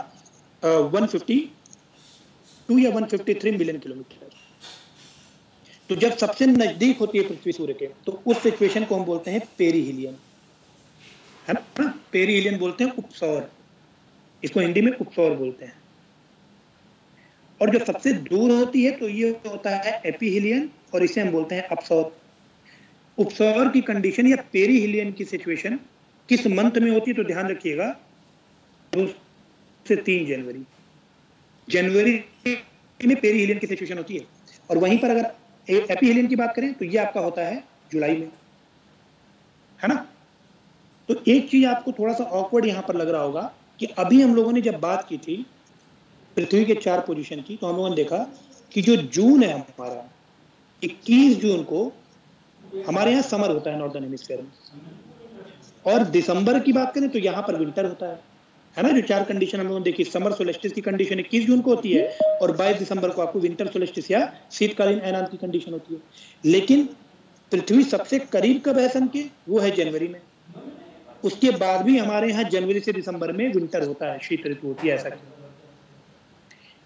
A: 152 या 153 मिलियन किलोमीटर। तो जब सबसे नजदीक होती है पृथ्वी सूर्य के तो उस सिचुएशन को हम बोलते हैं पेरीहिलियन, है ना। पेरीहिलियन बोलते हैं उपसौर, इसको हिंदी में उपसौर बोलते हैं। और जो सबसे दूर होती है तो ये होता है एपीहिलियन, और इसे हम बोलते हैं अपसौर। उपसौर की कंडीशन या पेरीहिलियन की सिचुएशन किस मंथ में होती है तो ध्यान रखिएगा 2 से 3 जनवरी। जनवरी में पेरीहिलियन की सिचुएशन होती है, और वहीं पर अगर एपीहिलियन की बात करें तो ये आपका होता है जुलाई में, है ना। तो एक चीज आपको थोड़ा सा ऑकवर्ड यहां पर लग रहा होगा कि अभी हम लोगों ने जब बात की थी पृथ्वी के 4 पोजीशन की, तो हम लोगों ने देखा कि जो जून है हमारा 21 जून को हमारे यहाँ समर होता है नॉर्दर्न हेमिस्फीयर में, और दिसंबर की बात करें तो यहाँ पर विंटर होता है ना। जो 4 कंडीशन हम लोगों ने देखी, समर सोलेस्टिस की कंडीशन 21 जून को होती है, और 22 दिसंबर को आपको विंटर सोलेस्टिस या शीतकालीन ऐलान की कंडीशन होती है। लेकिन पृथ्वी सबसे करीब कब है सन के, वो है जनवरी में। उसके बाद भी हमारे यहाँ जनवरी से दिसंबर में विंटर होता है, शीत ऋतु होती है। ऐसा क्यों?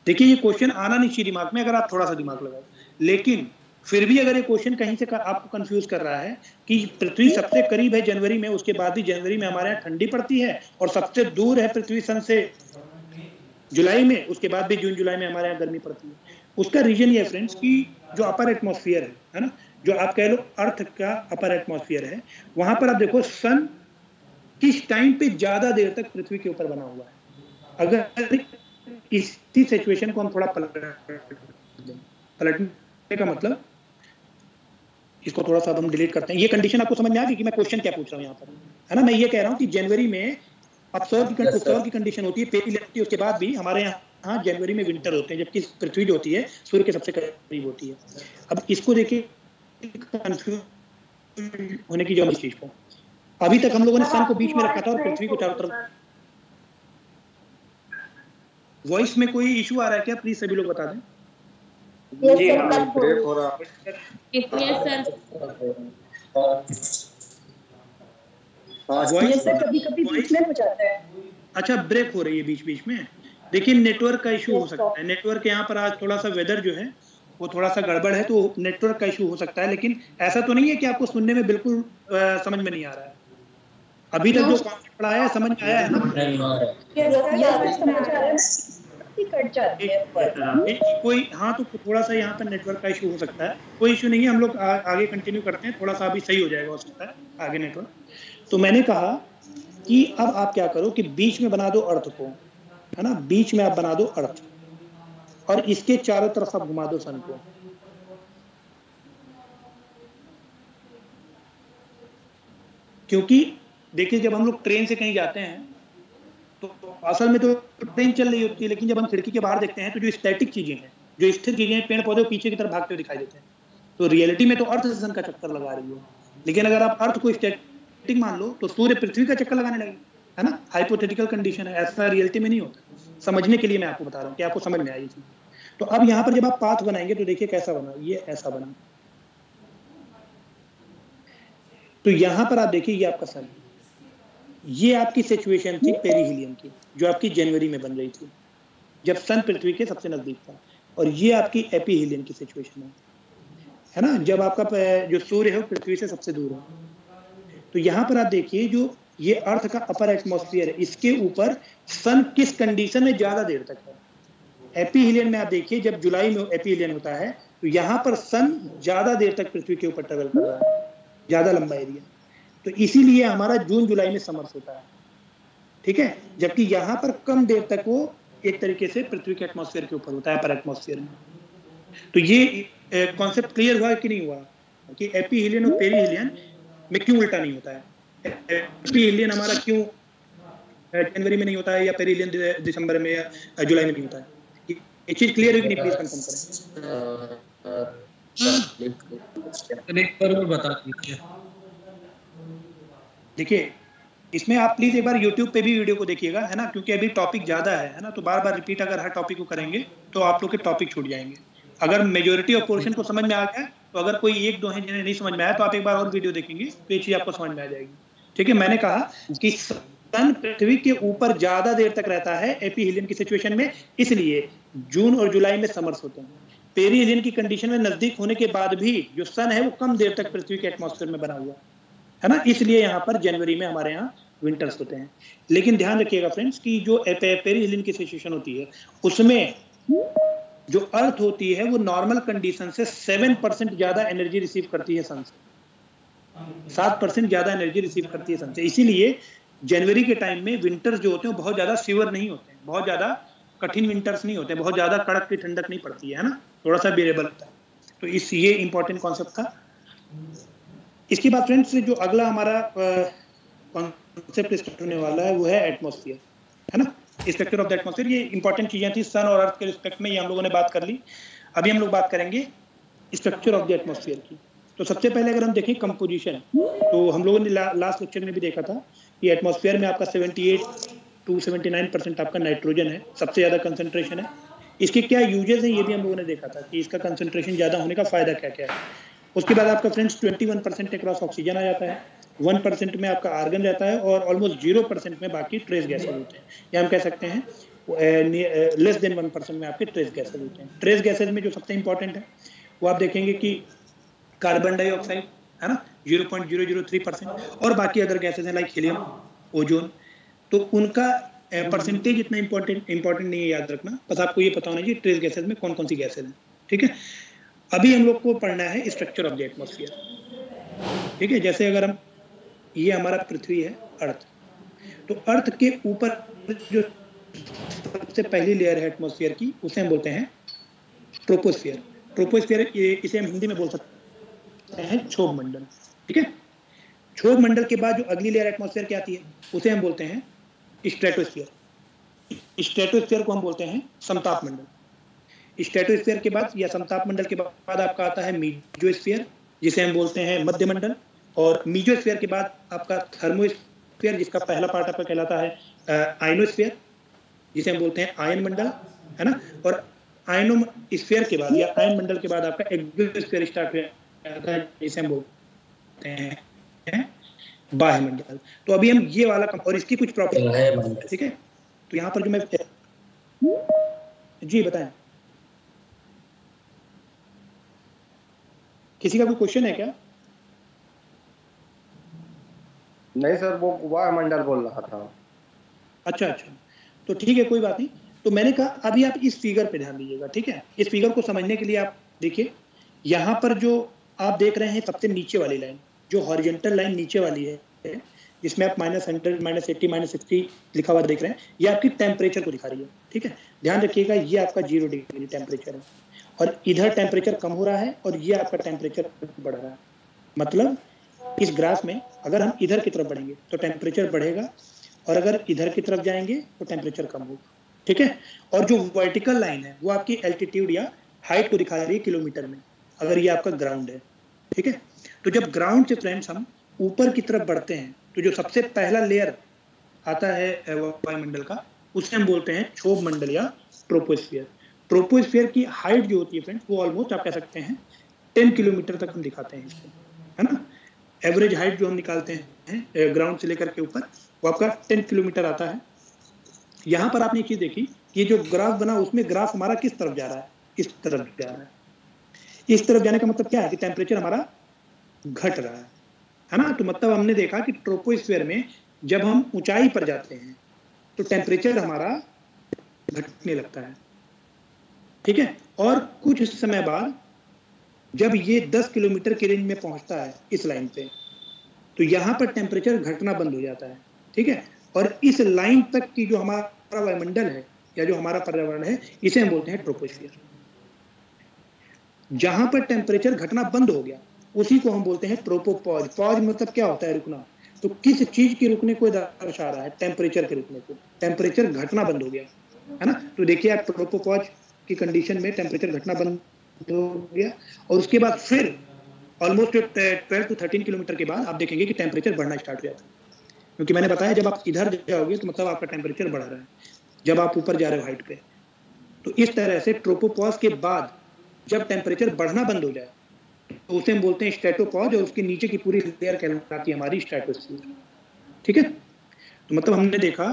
A: देखिए ये क्वेश्चन आना नहीं चाहिए दिमाग में अगर आप थोड़ा सा दिमाग लगाओ, लेकिन फिर भी अगर ये क्वेश्चन कहीं से आपको कंफ्यूज कर रहा है कि पृथ्वी सबसे करीब है जनवरी में, उसके बाद भी जनवरी में हमारे यहाँ ठंडी पड़ती है, और सबसे दूर है पृथ्वी सन से जुलाई में, उसके बाद भी जून जुलाई में हमारे यहाँ गर्मी पड़ती है। उसका रीजन ये है फ्रेंड्स कि जो अपर एटमॉस्फेयर है ना, जो आप कह लो अर्थ का अपर एटमॉस्फेयर है, वहां पर आप देखो सन किस टाइम पे ज्यादा देर तक पृथ्वी के ऊपर बना हुआ है। अगर इसी सिचुएशन को हम थोड़ा पलटने का मतलब, इसको थोड़ा सा हम डिलीट करते हैं। ये कंडीशन आपको समझ में आ गई कि मैं क्वेश्चन क्या पूछ रहा हूँ यहाँ पर, है ना। मैं ये कह रहा हूँ कि जनवरी में अपसौर की कंडीशन होती है, पेरीहिलियन, उसके बाद भी हमारे यहाँ जनवरी में विंटर होते हैं, जबकि पृथ्वी जो होती है सूर्य के सबसे करीब होती है। अब इसको देखिए कंफ्यूज होने की जो इस चीज को, अभी तक हम लोगों ने सन को बीच में रखा था और पृथ्वी को चारों तरफ। वॉइस में कोई इशू आ रहा है क्या? प्लीज सभी लोग बता दें।
D: जी ब्रेक हो रहा
A: है, कभी-कभी बीच में हो जाता है। अच्छा, ब्रेक हो रही है बीच में। देखिए नेटवर्क का इशू हो सकता है। नेटवर्क यहाँ पर आज थोड़ा सा वेदर जो है वो थोड़ा सा गड़बड़ है, तो नेटवर्क का इशू हो सकता है। लेकिन ऐसा तो नहीं है कि आपको सुनने में बिल्कुल समझ में नहीं आ रहा है। अभी तक जो कॉन्सेप्ट पढ़ाया है समझ में आया है ना? कट जाती है कोई, हाँ, तो थोड़ा सा यहाँ पर नेटवर्क का इशू हो सकता है। कोई इशू नहीं है, हम लोग आगे कंटिन्यू करते हैं। थोड़ा सा अभी सही हो जाएगा हो सकता है आगे नेटवर्क। तो मैंने कहा कि अब आप क्या करो कि बीच में बना दो अर्थ को, है ना। बीच में आप बना दो अर्थ, और इसके चारों तरफ आप घुमा दो सन को। क्योंकि देखिए जब हम लोग ट्रेन से कहीं जाते हैं तो असल में तो ट्रेन चल रही होती है, लेकिन जब हम खिड़की के बाहर देखते हैं तो जो स्टैटिक चीजें हैं, जो स्थिर चीजें हैं, पेड़ पौधे पीछे की तरफ भागते हुए दिखाई देते हैं। तो रियलिटी में तो अर्थ सन का चक्कर लगा रही हो, लेकिन अगर आप अर्थ को स्टैटिक मान लो तो सूर्य पृथ्वी का चक्कर लगाने लगे, है ना। हाइपोथेटिकल कंडीशन है, ऐसा रियलिटी में नहीं होता। समझने के लिए मैं आपको बता रहा हूँ कि आपको समझ में आई चीज। तो अब यहाँ पर जब आप पाथ बनाएंगे तो देखिए कैसा बना, ये ऐसा बना। तो यहाँ पर आप देखिए ये आपका सन, ये आपकी सिचुएशन थी पेरीहिलियन की, जो आपकी जनवरी में बन रही थी जब सन पृथ्वी के सबसे नजदीक था। और ये आपकी एपीहिलियन की सिचुएशन है ना, जब आपका जो सूर्य है वो पृथ्वी से सबसे दूर है। तो यहाँ पर आप देखिए जो ये अर्थ का अपर एटमॉस्फेयर है, इसके ऊपर सन किस कंडीशन में ज्यादा देर तक है। एपीहिलियन में आप देखिए जब जुलाई में एपीहिलियन होता है तो यहाँ पर सन ज्यादा देर तक पृथ्वी के ऊपर ट्रेवल कर रहा है, ज्यादा लंबा एरिया। तो इसीलिए हमारा जून जुलाई में समर्स होता है, ठीक है। जबकि यहाँ पर कम देर तक वो एक तरीके से पृथ्वी के एटमॉस्फेयर के ऊपर होता है, अपर एटमॉस्फेयर में। तो ये कॉन्सेप्ट क्लियर हुआ कि नहीं हुआ कि एपीहिलियन और पेरीहिलियन में क्यों उल्टा नहीं होता है? एपीहिलियन हमारा क्यों जनवरी में नहीं होता है, या पेरीहिलियन दिसंबर में या जुलाई में नहीं होता है? ये चीज क्लियर है कि नहीं? प्लीज कंफर्म करें। देखिए इसमें आप प्लीज एक बार YouTube पे भी वीडियो को देखिएगा, है ना, क्योंकि अभी टॉपिक ज्यादा है ना। तो बार बार रिपीट अगर हर टॉपिक को करेंगे तो आप लोग के टॉपिक छूट जाएंगे। अगर मेजोरिटी ऑफ पोर्शन को समझ में आ गया तो अगर कोई एक दो हैं जिन्हें नहीं समझ में आया तो आप एक बार और वीडियो देखेंगे तो ये चीज आपको समझ में आ जाएगी। ठीक है, मैंने कहा कि सन पृथ्वी के ऊपर ज्यादा देर तक रहता है एपीहीलियन की सिचुएशन में, इसलिए जून और जुलाई में समर्स होते हैं। पेरीहीलियन की कंडीशन में नजदीक होने के बाद भी जो सन है वो कम देर तक पृथ्वी के एटमॉस्फेयर में बना हुआ है ना, इसलिए यहाँ पर जनवरी में हमारे यहाँ विंटर्स होते हैं। लेकिन ध्यान रखिएगा फ्रेंड्स कि जो पेरीहीलियन की सिचुएशन होती है उसमें जो अर्थ होती है वो नॉर्मल कंडीशन से 7% ज्यादा एनर्जी रिसीव करती है सन से, 7% ज्यादा एनर्जी रिसीव करती है सन से। इसीलिए जनवरी के टाइम में विंटर्स जो होते हैं बहुत ज्यादा सीवर नहीं होते हैं, बहुत ज्यादा कठिन विंटर्स नहीं होते, बहुत ज्यादा कड़क की ठंडक नहीं पड़ती है ना, थोड़ा सा बेरेबल होता है। तो इस ये इंपॉर्टेंट कॉन्सेप्ट था। इसके बाद फ्रेंड्स जो अगला हमारा कॉन्सेप्ट स्टार्ट होने वाला है वो है एटमॉस्फेयर, है ना, स्ट्रक्चर ऑफ द एटमॉस्फेयर। ये इंपॉर्टेंट चीजें थी सन और अर्थ के रिस्पेक्ट में, ये हम लोगों ने बात कर ली। अभी हम लोग बात करेंगे स्ट्रक्चर ऑफ द एटमॉस्फेयर की। तो सबसे पहले अगर हम देखें कंपोजिशन, तो हम लोगों ने लास्ट लेक्चर में भी देखा था कि एटमॉस्फेयर में आपका 78 to 79% आपका नाइट्रोजन है, सबसे ज्यादा कंसंट्रेशन है। इसके क्या यूजेस हैं ये भी हम लोगों ने देखा था कि इसका कंसंट्रेशन ज्यादा होने का फायदा क्या क्या है। उसके बाद आपका फ्रेंड्स 21% अक्रॉस ऑक्सीजन आ जाता है, 1% में आपका आर्गन रहता है और ऑलमोस्ट 0% में बाकी ट्रेस गैसेज होते हैं, या हम कह सकते हैं लेस देन 1% में आपके ट्रेस गैसेज होते हैं। ट्रेस गैसेज में जो सबसे इंपॉर्टेंट है वो आप देखेंगे कि कार्बन डाइऑक्साइड है ना 0.003%, और बाकी अदर गैसेज हैं लाइक हीलियम, ओजोन। तो उनका परसेंटेज इतना इंपॉर्टेंट नहीं है, याद रखना, बस आपको ये पता होना चाहिए ट्रेस गैसेज में कौन कौन सी गैसेज हैं। ठीक है, अभी हम लोग को पढ़ना है स्ट्रक्चर ऑफ द एटमॉस्फेयर। ठीक है, जैसे अगर हम, ये हमारा पृथ्वी है अर्थ, तो अर्थ के ऊपर जो सबसे पहली लेयर है एटमॉस्फेयर की उसे हम बोलते हैं ट्रोपोस्फियर। ट्रोपोस्फियर इसे हम हिंदी में बोल सकते हैं क्षोभ मंडल। ठीक है, क्षोभ मंडल के बाद जो अगली लेयर एटमॉस्फेयर की आती है उसे हम बोलते हैं स्ट्रेटोस्फियर। स्ट्रेटोस्फियर को हम बोलते हैं समताप मंडल। स्ट्रेटोस्फियर के बाद या समताप मंडल के बाद आपका आता है मीजोस्फियर, जिसे हम बोलते हैं मध्य मंडल, और मीजोस्फियर के बाद आपका थर्मोस्फियर, जिसका पहला पार्ट आपका कहलाता है आयनोस्फियर, जिसे हम बोलते हैं आयन मंडल, है ना, और आयनोस्फियर के बाद या आयन मंडल के बाद आपका एक्सोस्फियर स्टार्ट होता है, जिसे हम बोलते हैं बाह्य मंडल। तो अभी हम ये वाला और इसकी कुछ प्रॉपर्टी, ठीक है, तो यहाँ पर जो मैं जी बताएं, किसी का कोई क्वेश्चन है क्या?
D: नहीं सर, वो वायुमंडल बोल रहा था।
A: अच्छा, तो ठीक है, कोई बात नहीं। तो मैंने कहा अभी आप इस फिगर पे ध्यान दीजिएगा। ठीक है, इस फिगर को समझने के लिए आप देखिए, यहाँ पर जो आप देख रहे हैं सबसे नीचे वाली लाइन, जो हॉरिजॉन्टल लाइन नीचे वाली है, जिसमें आप -100, -80, -60 लिखा हुआ देख रहे हैं, ये आपकी टेम्परेचर को दिखा रही है। ठीक है, ध्यान रखिएगा, ये आपका 0 डिग्री टेम्परेचर है, और इधर टेम्परेचर कम हो रहा है और ये आपका टेम्परेचर बढ़ रहा है। मतलब इस ग्राफ में अगर हम इधर की तरफ बढ़ेंगे तो टेम्परेचर बढ़ेगा, और अगर इधर की तरफ जाएंगे तो टेम्परेचर कम होगा। ठीक है, और जो वर्टिकल लाइन है वो आपकी एल्टीट्यूड या हाइट को दिखा रही है किलोमीटर में, अगर ये आपका ग्राउंड है। ठीक है, तो जब ग्राउंड से फ्रेंड्स हम ऊपर की तरफ बढ़ते हैं तो जो सबसे पहला लेयर आता है वायुमंडल का, उसे हम बोलते हैं क्षोभ मंडल या ट्रोपोस्फियर। ट्रोपोस्फियर की हाइट जो होती है फ्रेंड्स वो ऑलमोस्ट आप कह सकते हैं 10 किलोमीटर तक हम दिखाते हैं इसको, है ना। एवरेज हाइट जो हम निकालते हैं ग्राउंड से लेकर के ऊपर, वो आपका 10 किलोमीटर आता है। यहाँ पर आपने एक चीज देखी, ये जो ग्राफ बना उसमें ग्राफ हमारा किस तरफ जा रहा है? इस तरफ जा रहा है। इस तरफ जाने का मतलब क्या है कि टेम्परेचर हमारा घट रहा है ना। तो मतलब हमने देखा कि ट्रोपोस्फियर में जब हम ऊंचाई पर जाते हैं तो टेम्परेचर हमारा घटने लगता है। ठीक है, और कुछ समय बाद जब ये 10 किलोमीटर के रेंज में पहुंचता है इस लाइन पे, तो यहाँ पर टेम्परेचर घटना बंद हो जाता है। ठीक है, और इस लाइन तक की जो हमारा वायुमंडल है या जो हमारा पर्यावरण है, इसे हम बोलते हैं ट्रोपोस्फियर। जहां पर टेम्परेचर घटना बंद हो गया उसी को हम बोलते हैं ट्रोपोपॉज। पॉज मतलब क्या होता है? रुकना। तो किस चीज के रुकने को दर्शा रहा है? टेम्परेचर के रुकने को। टेम्परेचर घटना बंद हो गया, है ना। तो देखिए आप ट्रोपोपॉज की कंडीशन में टेम्परेचर घटना बंद हो गया, और उसके बाद फिर ऑलमोस्ट 12 to 13 किलोमीटर के बाद आप देखेंगे कि टेम्परेचर बढ़ना स्टार्ट हो जाता है। क्योंकि मैंने बताया जब आप इधर जाओगे तो मतलब आपका टेम्परेचर बढ़ रहा है, जब आप ऊपर जा रहे हो हाइट पे। तो इस तरह से ट्रोपोपॉज के बाद जब टेम्परेचर बढ़ना बंद हो जाए तो उसे हम बोलते हैं स्ट्रेटोपॉज, और उसके नीचे की पूरी लेयर कहलाती है हमारी स्ट्रेटोस्फीयर। ठीक है, तो मतलब हमने देखा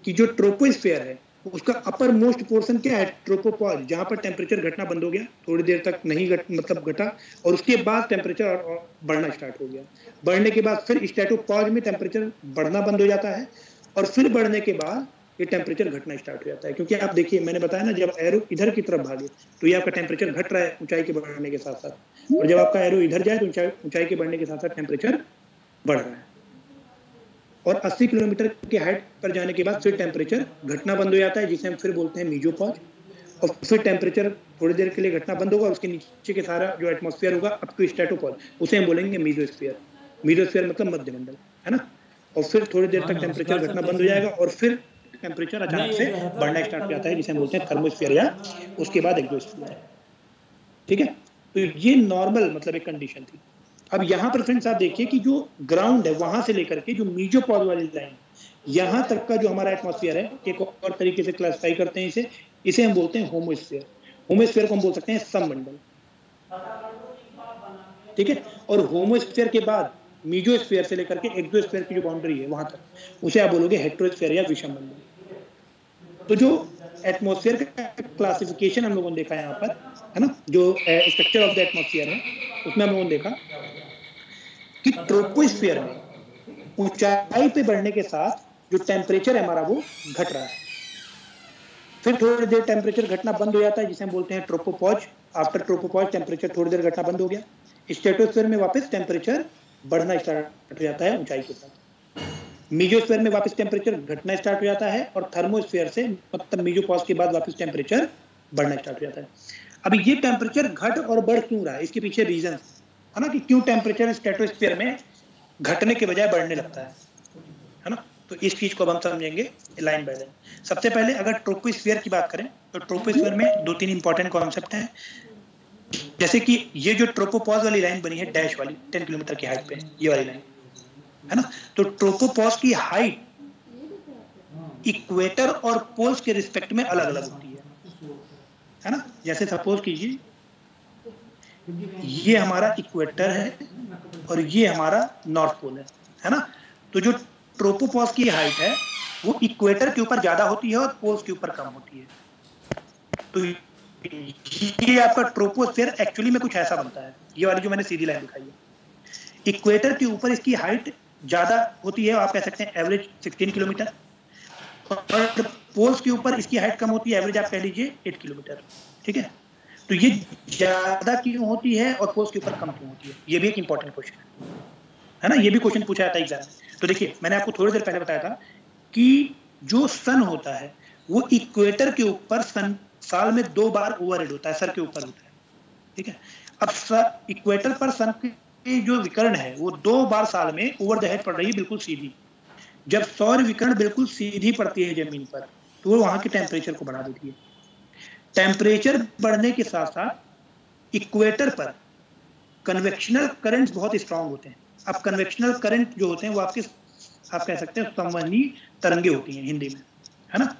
A: कि जो ट्रोपोस्फीयर है उसका अपर मोस्ट पोर्शन क्या है, ट्रोपोपॉज, जहां पर टेम्परेचर घटना बंद हो गया, थोड़ी देर तक नहीं घटा, और उसके बाद टेम्परेचर बढ़ना स्टार्ट हो गया। बढ़ने के बाद फिर स्ट्रेटोपॉज में टेम्परेचर बढ़ना बंद हो जाता है, और फिर बढ़ने के बाद ये टेम्परेचर घटना स्टार्ट हो जाता है। क्योंकि आप देखिए, मैंने बताया ना, जब एरो इधर की तरफ भागे तो ये आपका टेम्परेचर घट रहा है ऊंचाई के बढ़ने के साथ साथ, और जब आपका एरो इधर जाए तो ऊंचाई के बढ़ने के साथ साथ टेम्परेचर बढ़ रहा है। और 80 किलोमीटर के हाइट पर जाने के बाद फिर टेम्परेचर घटना बंद हो जाता है, जिसे हम फिर बोलते हैं मीजोपॉज। और फिर टेम्परेचर थोड़ी देर के लिए घटना बंद होगा, उसके नीचे के सारा जो एटमॉस्फेयर होगा अप टू स्ट्रेटोपॉज, उसे हम बोलेंगे मीजोस्फीयर। मीजोस्फीयर मतलब मध्यमंडल, है ना। और फिर थोड़ी देर तक टेम्परेचर घटना बंद हो जाएगा, और फिर टेम्परेचर अचानक से बढ़ना स्टार्ट हो जाता है, जिसे हम बोलते हैं थर्मोस्फीयर, या उसके बाद एक्सोस्फीयर। ठीक है, तो ये नॉर्मल मतलब एक कंडीशन थी। अब यहाँ पर फ्रेंड्स आप देखिए कि जो ग्राउंड है वहां से लेकर के जो मीजोपॉज वाली लाइन, यहाँ तक का जो हमारा एटमॉस्फेयर है, एक और तरीके से क्लासिफाई करते हैं इसे हम बोलते हैं होमोस्फीयर। होमोस्फीयर को हम बोल सकते हैं सममंडल। ठीक है, और होमोस्फीयर के बाद मीजोस्फीयर से लेकर के एक्सोस्फीयर की जो बाउंड्री है वहां तक, उसे आप बोलोगे हेट्रोस्फीयर या विषम मंडल। तो जो एटमॉस्फेयर का क्लासिफिकेशन हम लोगों ने देखा यहाँ पर, है ना, जो स्ट्रक्चर ऑफ द एटमॉस्फेयर है, उसमें हम लोगों ने देखा कि ट्रोपोस्फीयर में ऊंचाई पे बढ़ने के साथ जो टेम्परेचर है हमारा वो घट रहा है, फिर थोड़ी देर टेम्परेचर घटना बंद हो जाता है, जिसे हम बोलते हैं ट्रोपोपॉज। आफ्टर ट्रोपोपॉज टेम्परेचर थोड़ी देर घटना बंद हो गया, स्ट्रेटोस्फीयर में वापस टेम्परेचर बढ़ना स्टार्ट हो जाता है ऊंचाई के साथ। मीजोस्फीयर में वापस टेम्परेचर घटना स्टार्ट हो जाता है, और थर्मोस्फीयर से मतलब मीजोपॉज के बाद वापस टेम्परेचर बढ़ना स्टार्ट हो जाता है। अभी ये टेम्परेचर घट और बढ़ क्यों रहा है, इसके पीछे रीजन है ना, कि क्यों टेम्परेचर स्ट्रेटोस्फीयर में घटने के बजाय बढ़ने लगता है ना। तो इस चीज को अब हम समझेंगे लाइन बाय लाइन। सबसे पहले अगर ट्रोपोस्फीयर की बात करें तो ट्रोपोस्फीयर में 2-3 इंपॉर्टेंट कॉन्सेप्ट हैं, जैसे कि ये जो ट्रोपोपॉज वाली लाइन बनी है डैश वाली 10 किलोमीटर की हाइट पे, ये वाली लाइन है ना, तो ट्रोपोपॉज की हाइट इक्वेटर और पोल्स के रिस्पेक्ट में अलग अलग होती है ना। जैसे सपोज कीजिए ये हमारा इक्वेटर है और ये हमारा नॉर्थ पोल है ना। तो जो ट्रोपोपॉज की हाइट है वो इक्वेटर के ऊपर ज्यादा होती है और पोल्स के ऊपर कम होती है। तो ये आपका ट्रोपोस्फीयर एक्चुअली में कुछ ऐसा बनता है, ये वाली जो मैंने सीधी लाइन दिखाई है। इक्वेटर के ऊपर इसकी हाइट ज्यादा होती है, आप कह सकते हैं एवरेज 16 किलोमीटर, और पोल्स के ऊपर इसकी हाइट कम होती है, एवरेज आप कह लीजिए 8 किलोमीटर। ठीक है, तो ये ज्यादा क्यों होती है और पोल्स के ऊपर कम क्यों होती है, ये भी एक इंपॉर्टेंट क्वेश्चन है ना। ये भी क्वेश्चन पूछा जाता है एग्जाम में। तो देखिए, मैंने आपको थोड़ी देर पहले बताया था कि जो सन होता है वो इक्वेटर के ऊपर साल में 2 बार ओवरहेड होता है, सर के ऊपर होता है। ठीक है, अब इक्वेटर पर सन की जो विकर्ण है वो 2 बार साल में ओवर द हेड पड़ रही है, बिल्कुल सीधी। जब सौर विकर्ण बिल्कुल सीधी पड़ती है जमीन पर तो वो वहां के टेम्परेचर को बढ़ा देती है। टेम्परेचर बढ़ने के साथ साथ इक्वेटर पर कन्वेक्शनल करंट्स बहुत स्ट्रांग होते हैं। अब कन्वेक्शनल करंट जो होते हैं वो आप कह सकते हैं संवहनीय तरंगे होती हैं हिंदी में, है ना।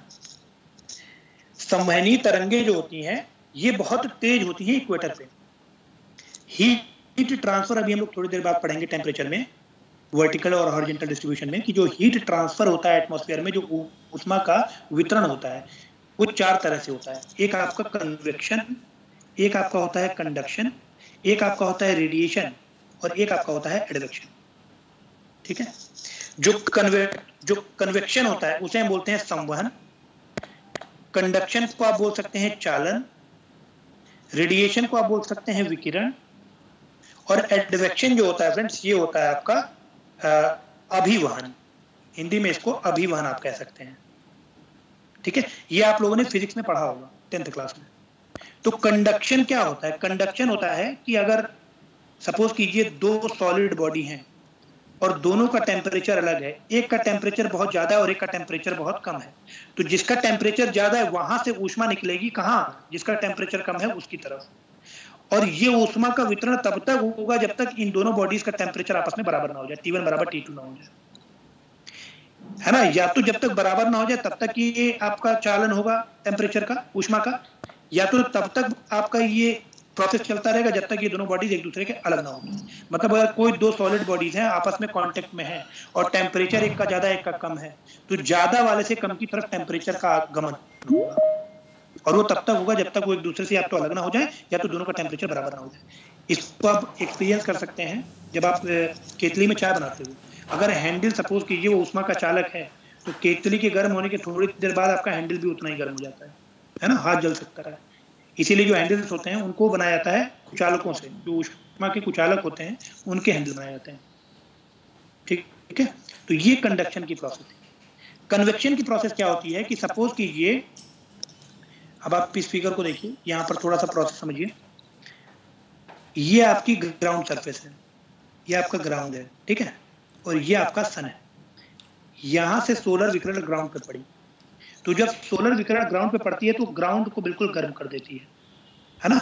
A: संवहनीय तरंगे जो होती हैं ये बहुत तेज होती हैं इक्वेटर पे। हीट ट्रांसफर अभी हम लोग थोड़ी देर बाद पढ़ेंगे टेम्परेचर में, वर्टिकल और हॉरिजॉन्टल डिस्ट्रीब्यूशन में, कि जो हीट ट्रांसफर होता है एटमॉस्फेयर में, जो ऊष्मा का वितरण होता है वो 4 तरह से होता है। एक आपका कन्वेक्शन, एक आपका होता है कंडक्शन, एक आपका होता है रेडिएशन, और एक आपका होता है एडवेक्शन। ठीक है, जो कन्वेक्शन होता है उसे हम बोलते हैं संवहन, कंडक्शन को आप बोल सकते हैं चालन, रेडिएशन को आप बोल सकते हैं विकिरण, और एडवेक्शन जो होता है फ्रेंड्स ये होता है आपका अभिवहन। हिंदी में इसको अभिवहन आप कह सकते हैं। ठीक है, ये आप लोगों ने फिजिक्स में पढ़ा होगा 10th क्लास में। तो कंडक्शन क्या होता है? कंडक्शन होता है कि अगर सपोज कीजिए 2 सॉलिड बॉडी हैं और दोनों का टेम्परेचर अलग है, एक का टेम्परेचर बहुत ज्यादा है और एक का टेम्परेचर बहुत कम है, तो जिसका टेम्परेचर ज्यादा है वहां से ऊष्मा निकलेगी कहाँ? जिसका टेम्परेचर कम है उसकी तरफ। और ये ऊष्मा का वितरण तब तक होगा जब तक इन दोनों बॉडीज का टेम्परेचर आपस में बराबर ना हो जाए, T1 बराबर T2 ना हो जाए, है ना। या तो जब तक बराबर ना हो जाए तब तक ये आपका चालन होगा टेम्परेचर का, ऊष्मा का, या तो तब तक आपका ये प्रोसेस चलता रहेगा जब तक ये दोनों बॉडीज एक दूसरे के अलग ना हो। मतलब अगर कोई दो सॉलिड बॉडीज हैं आपस में कांटेक्ट में है और टेम्परेचर एक का ज्यादा एक का कम है, तो ज्यादा वाले से कम की तरफ टेम्परेचर का आगमन होगा, और वो तब तक होगा जब तक वो एक दूसरे से या तो अलग ना हो जाए या तो दोनों का टेम्परेचर बराबर ना हो जाए। इसको आप एक्सपीरियंस कर सकते हैं जब आप केतली में चाय बनाते हो। अगर हैंडल सपोज कीजिए वो उष्मा का चालक है, तो केतली के गर्म होने के थोड़ी देर बाद आपका हैंडल भी उतना ही गर्म हो जाता है ना, हाथ जल सकता है। इसीलिए जो हैंडल्स होते हैं उनको बनाया जाता है कुचालकों से, जो उष्मा के कुचालक होते हैं उनके हैंडल बनाए जाते हैं। ठीक है, तो ये कंडक्शन की प्रोसेस है। कन्वेक्शन की प्रोसेस क्या होती है कि सपोज कीजिए, अब आप इस फिगर को देखिए, यहाँ पर थोड़ा सा प्रोसेस समझिए। ये आपकी ग्राउंड सरफेस है, ये आपका ग्राउंड है, ठीक है, और ये आपका सन है। यहाँ से सोलर विकिरण ग्राउंड पे पड़ी, तो जब सोलर विकिरण ग्राउंड पे पड़ती है तो ग्राउंड को बिल्कुल गर्म कर देती है ना।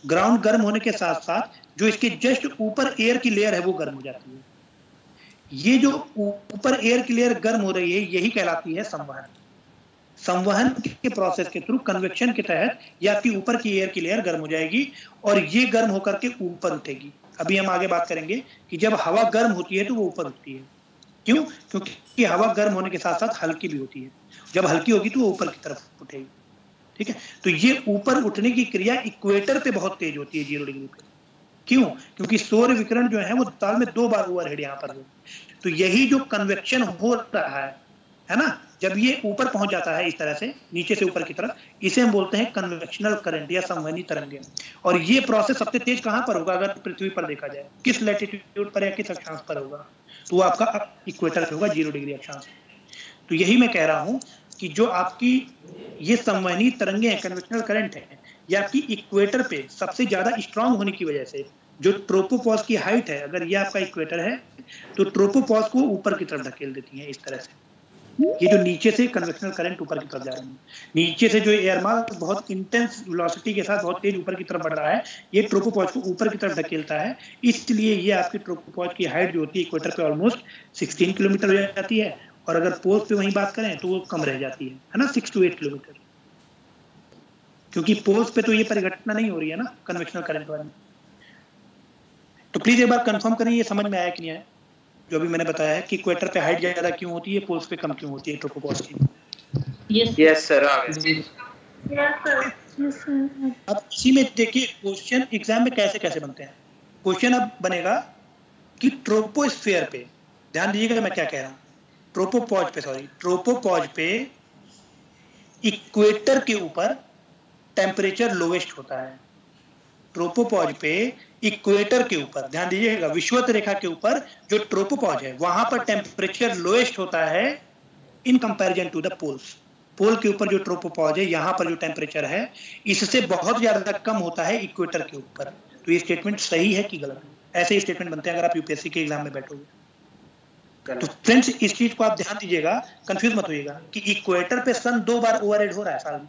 A: ग्राउंड गर्म होने के साथ साथ जो इसके जस्ट ऊपर एयर की लेयर है वो गर्म हो जाती है। ये जो ऊपर एयर की लेयर गर्म हो रही है यही कहलाती है संवहन। संवहन के प्रोसेस के थ्रू कन्वेक्शन के तहत ये आपकी ऊपर की एयर की लेयर गर्म हो जाएगी और ये गर्म होकर के ऊपर उठेगी। अभी हम आगे बात करेंगे कि जब हवा गर्म होती है तो वो ऊपर उठती है। क्यों? क्योंकि हवा गर्म होने के साथ साथ हल्की भी होती है। जब हल्की होगी तो वो ऊपर की तरफ उठेगी। ठीक है, तो ये ऊपर उठने की क्रिया इक्वेटर पे बहुत तेज होती है 0 डिग्री पे। क्यों? क्योंकि सौर विकिरण जो है वो साल में 2 बार ओवरहेड यहाँ पर हो। तो यही जो कन्वेक्शन हो रहा है ना, जब ये ऊपर पहुंच जाता है इस तरह से नीचे से ऊपर की तरफ, इसे हम बोलते हैं कन्वेक्शनल करंट या संवहनी तरंगें। और ये प्रोसेस सबसे तेज कहां पर होगा? अगर पृथ्वी पर देखा जाए, किस लैटिट्यूड पर या किस अक्षांश पर होगा? तो वो आपका इक्वेटर पे होगा, 0 डिग्री अक्षांश। तो यही मैं कह रहा हूं कि जो आपकी ये संवहनी तरंगें हैं, कन्वेक्शनल करंट है, ये आपकी इक्वेटर पे सबसे ज्यादा स्ट्रांग होने की वजह से, जो ट्रोपोपॉज की हाइट है, अगर ये आपका इक्वेटर है तो ट्रोपोपॉज को ऊपर की तरफ धकेल देती है इस तरह से। ये जो नीचे से कन्वेक्शनल करंट ऊपर की तरफ जा रही है, नीचे से जो एयर मास बहुत इंटेंस वेलोसिटी के साथ बहुत तेज ऊपर की तरफ बढ़ रहा है, ये ट्रोपोपॉज को ऊपर की तरफ धकेलता है। इसलिए ये आपकी ट्रोपोपॉज की हाइट जो होती है इक्वेटर पे ऑलमोस्ट 16 किलोमीटर हो जाती है, और अगर पोल्स पे वहीं बात करें तो वो कम रह जाती है ना, 6 to 8 किलोमीटर। क्योंकि पोल्स पे तो ये परिघटना नहीं हो रही है ना कन्वेक्शनल करंट वाली। तो प्लीज एक बार कंफर्म करें ये समझ में आया कि नहीं आया जो भी मैंने बताया है कि इक्वेटर पे हाइट ज्यादा क्यों होती है, पोल्स पे कम क्यों होती है ट्रोपोपॉज की।
C: Yes sir.
A: अब इसी में देखिए क्वेश्चन एग्जाम में कैसे कैसे बनते हैं। क्वेश्चन अब बनेगा कि ट्रोपोस्फीयर पे, ध्यान दीजिएगा मैं क्या कह रहा हूं, ट्रोपोपॉज पे इक्वेटर के ऊपर टेम्परेचर लोवेस्ट होता है। ट्रोपोपॉज पे इक्वेटर के ऊपर, ध्यान दीजिएगा, विषुवत रेखा के ऊपर जो ट्रोपोपॉज है वहां पर टेम्परेचर लोएस्ट होता है in comparison to the poles. Pole के ऊपर जो ट्रोपोपॉज है यहाँ पर जो टेम्परेचर है इससे बहुत ज्यादा कम होता है इक्वेटर के ऊपर। तो ये स्टेटमेंट सही है कि गलत है? ऐसे ही स्टेटमेंट बनते हैं अगर आप यूपीएससी के एग्जाम में बैठोगे। तो फ्रेंड्स इस चीज को आप ध्यान दीजिएगा, कंफ्यूज मत होइएगा कि इक्वेटर पे सन 2 बार ओवरहेड हो रहा है साल में,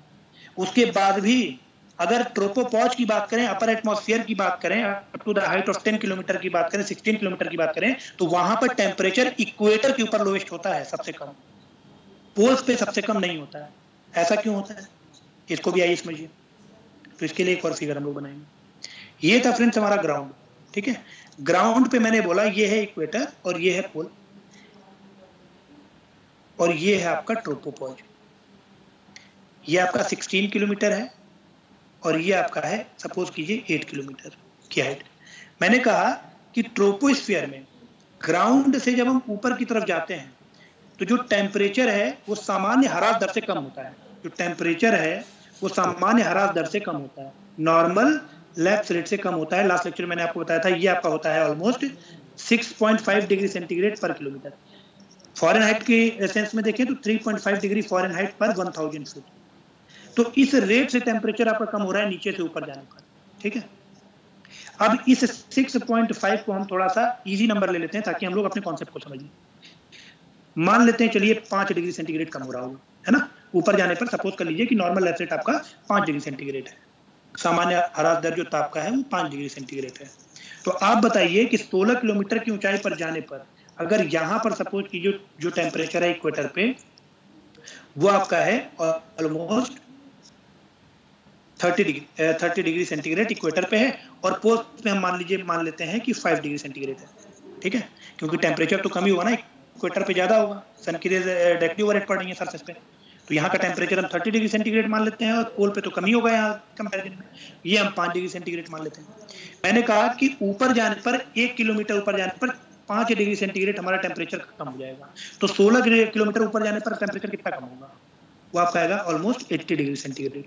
A: उसके बाद भी अगर ट्रोपोपॉज की बात करें, अपर एटमॉस्फेयर की बात करें, up to the height of 10 kilometre की बात करें, 16 किलोमीटर की बात करें, तो वहां पर टेम्परेचर इक्वेटर के ऊपर लोएस्ट होता है सबसे कम, पोल्स पे सबसे कम नहीं होता है। ऐसा क्यों होता है इसको भी आइए समझिए। तो इसके लिए एक और फिगर हम लोग बनाएंगे। ये था फ्रेंड्स हमारा ग्राउंड, ठीक है। ग्राउंड पे मैंने बोला ये है इक्वेटर और ये है पोल और ये है आपका ट्रोपोपॉज। ये आपका 16 किलोमीटर है और ये आपका है सपोज कीजिए 8 किलोमीटर की हाइट। मैंने कहा कि ट्रोपोस्फीयर में ग्राउंड से जब हम ऊपर की तरफ जाते हैं तो जो टेम्परेचर है वो सामान्य ह्रास दर से कम होता है। जो टेम्परेचर है वो सामान्य ह्रास दर से कम होता है, नॉर्मल लैप्स रेट से कम होता है। लास्ट लेक्चर मैंने आपको बताया था ये आपका होता है ऑलमोस्ट 6.5 डिग्री सेंटीग्रेड पर किलोमीटर। फॉरेनहाइट के सेंस में देखें तो 3.5 डिग्री फॉरेनहाइट पर 1000 फुट। तो इस रेट से टेम्परेचर आपका कम हो रहा है नीचे से ऊपर जाने पर, ठीक है। अब इस 6.5 को हम थोड़ा सा इजी नंबर ले लेते हैं ताकि हम लोग अपने कॉन्सेप्ट को समझें। मान लेते हैं चलिए 5 डिग्री सेंटीग्रेड कम हो रहा होगा, है ना, ऊपर जाने पर। सपोज कर लीजिए कि नॉर्मल लैप्स रेट आपका 5 डिग्री सेंटीग्रेड है, सामान्य ह्रास दर जो ताप का है वो 5 डिग्री सेंटीग्रेड है। तो आप बताइए कि 16 किलोमीटर की ऊंचाई पर जाने पर अगर यहां पर सपोज की जो टेम्परेचर है इक्वेटर पे वो आपका है ऑलमोस्ट 30 डिग्री सेंटीग्रेड इक्वेटर पे है, और पोल्स पे हम मान लेते हैं कि 5 डिग्री सेंटीग्रेड है, ठीक है, क्योंकि टेम्परेचर तो कम ही होगा ना, इक्वेटर पे ज्यादा होगा, सन की रेज डायरेक्टली ओवरहेड पड़ रही है सरफेस पे, तो यहाँ का टेम्परेचर हम 30 डिग्री सेंटीग्रेड मान लेते हैं, और पोल पे तो कम ही होगा यहाँ कंपैरिजन में, ये हम 5 डिग्री सेंटीग्रेड मान लेते हैं। मैंने कहा कि ऊपर जाने पर 1 किलोमीटर ऊपर जाने पर 5 डिग्री सेंटीग्रेड हमारा टेम्परेचर कम हो जाएगा, तो 16 किलोमीटर ऊपर जाने पर टेम्परेचर कितना कम होगा, वो आपका आएगा almost 80 degree centigrade.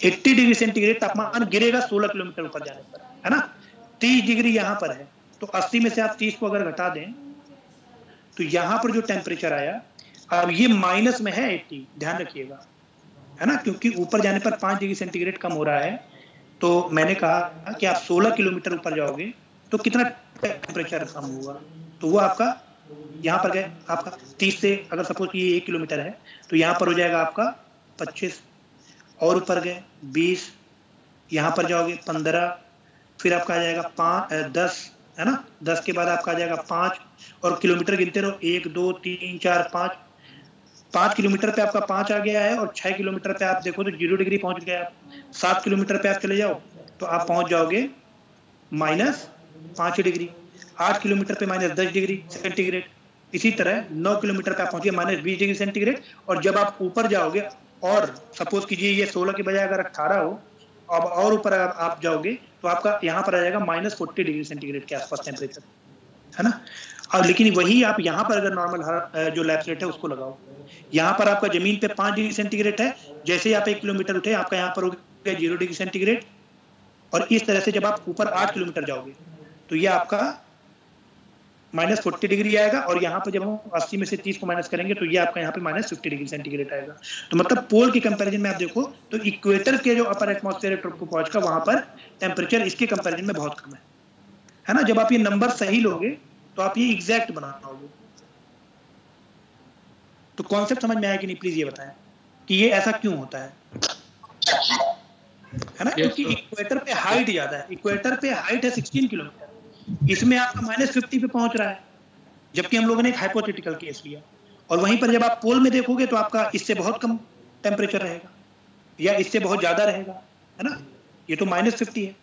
A: 80 degree centigrade तापमान गिरेगा 16 किलोमीटर ऊपर जाने पर, है ना। 30 डिग्री यहाँ पर है, तो 80 में से आप 30 को अगर घटा दें तो यहाँ पर जो टेम्परेचर आया, अब ये माइनस में है 80, ध्यान रखिएगा, है ना, क्योंकि ऊपर जाने पर 5 डिग्री सेंटीग्रेड कम हो रहा है। तो मैंने कहा कि आप 16 किलोमीटर ऊपर जाओगे तो कितना टेम्परेचर कम होगा, तो वो आपका यहाँ पर गए, आपका 30 से अगर सपोज कि ये 1 किलोमीटर है तो यहाँ पर हो जाएगा आपका 25, और ऊपर गए 20, यहाँ पर जाओगे 15, फिर आपका आ जाएगा 10, है ना, 10 के बाद आपका आ जाएगा 5, और किलोमीटर गिनते रहो, 1 2 3 4 5 किलोमीटर पे आपका 5 आ गया है, और 6 किलोमीटर पे आप देखो तो 0 डिग्री पहुंच गया। 7 किलोमीटर पे आप चले जाओ तो आप पहुंच जाओगे -5 डिग्री, 8 किलोमीटर पे -10 डिग्री सेंटीग्रेड, इसी तरह 9 किलोमीटर पे आप पहुंचिए -20 डिग्री सेंटीग्रेड, और जब आप ऊपर जाओगे, और सपोज कीजिए ये 16 की बजाय अगर 18 हो, अब और ऊपर आप जाओगे तो आपका यहाँ पर आ जाएगा -40 डिग्री सेंटीग्रेड के आसपास टेम्परेचर, है ना। और लेकिन वही आप यहाँ पर अगर नॉर्मल जो लैप्स रेट है उसको लगाओ, यहाँ पर आपका जमीन पे 5 डिग्री सेंटीग्रेड है, जैसे ही आप 1 किलोमीटर उठे आपका यहाँ पर हो गया 0 डिग्री सेंटीग्रेड, और इस तरह से जब आप ऊपर 8 किलोमीटर जाओगे तो ये आपका -40 डिग्री आएगा, और यहाँ पर जब हम 80 में से 30 को माइनस करेंगे तो ये आपका यहाँ पे -50 डिग्री सेंटीग्रेड आएगा। तो मतलब पोल के कंपैरिजन में आप देखो तो इक्वेटर के जो अपर एटमॉस्फेयर ट्रोपोपॉज का, वहां पर टेम्परेचर इसके कंपैरिजन में बहुत कम है ना। जब आप ये नंबर सही लोगे तो आप ये एग्जैक्ट बना पाओगे। तो कॉन्सेप्ट समझ में आया कि नहीं, प्लीज ये बताएं कि ये ऐसा क्यों होता है ना, क्योंकि इक्वेटर पे हाइट ज्यादा है, इक्वेटर पे हाइट है 16 किलोमीटर, इसमें आपका -50 पे पहुंच रहा है, जबकि हम लोगों ने एक हाइपोथेटिकल केस लिया, और वहीं पर जब आप पोल में देखोगे तो आपका इससे बहुत कम टेम्परेचर रहेगा, या इससे बहुत ज्यादा रहेगा, है ना, ये तो -50 है।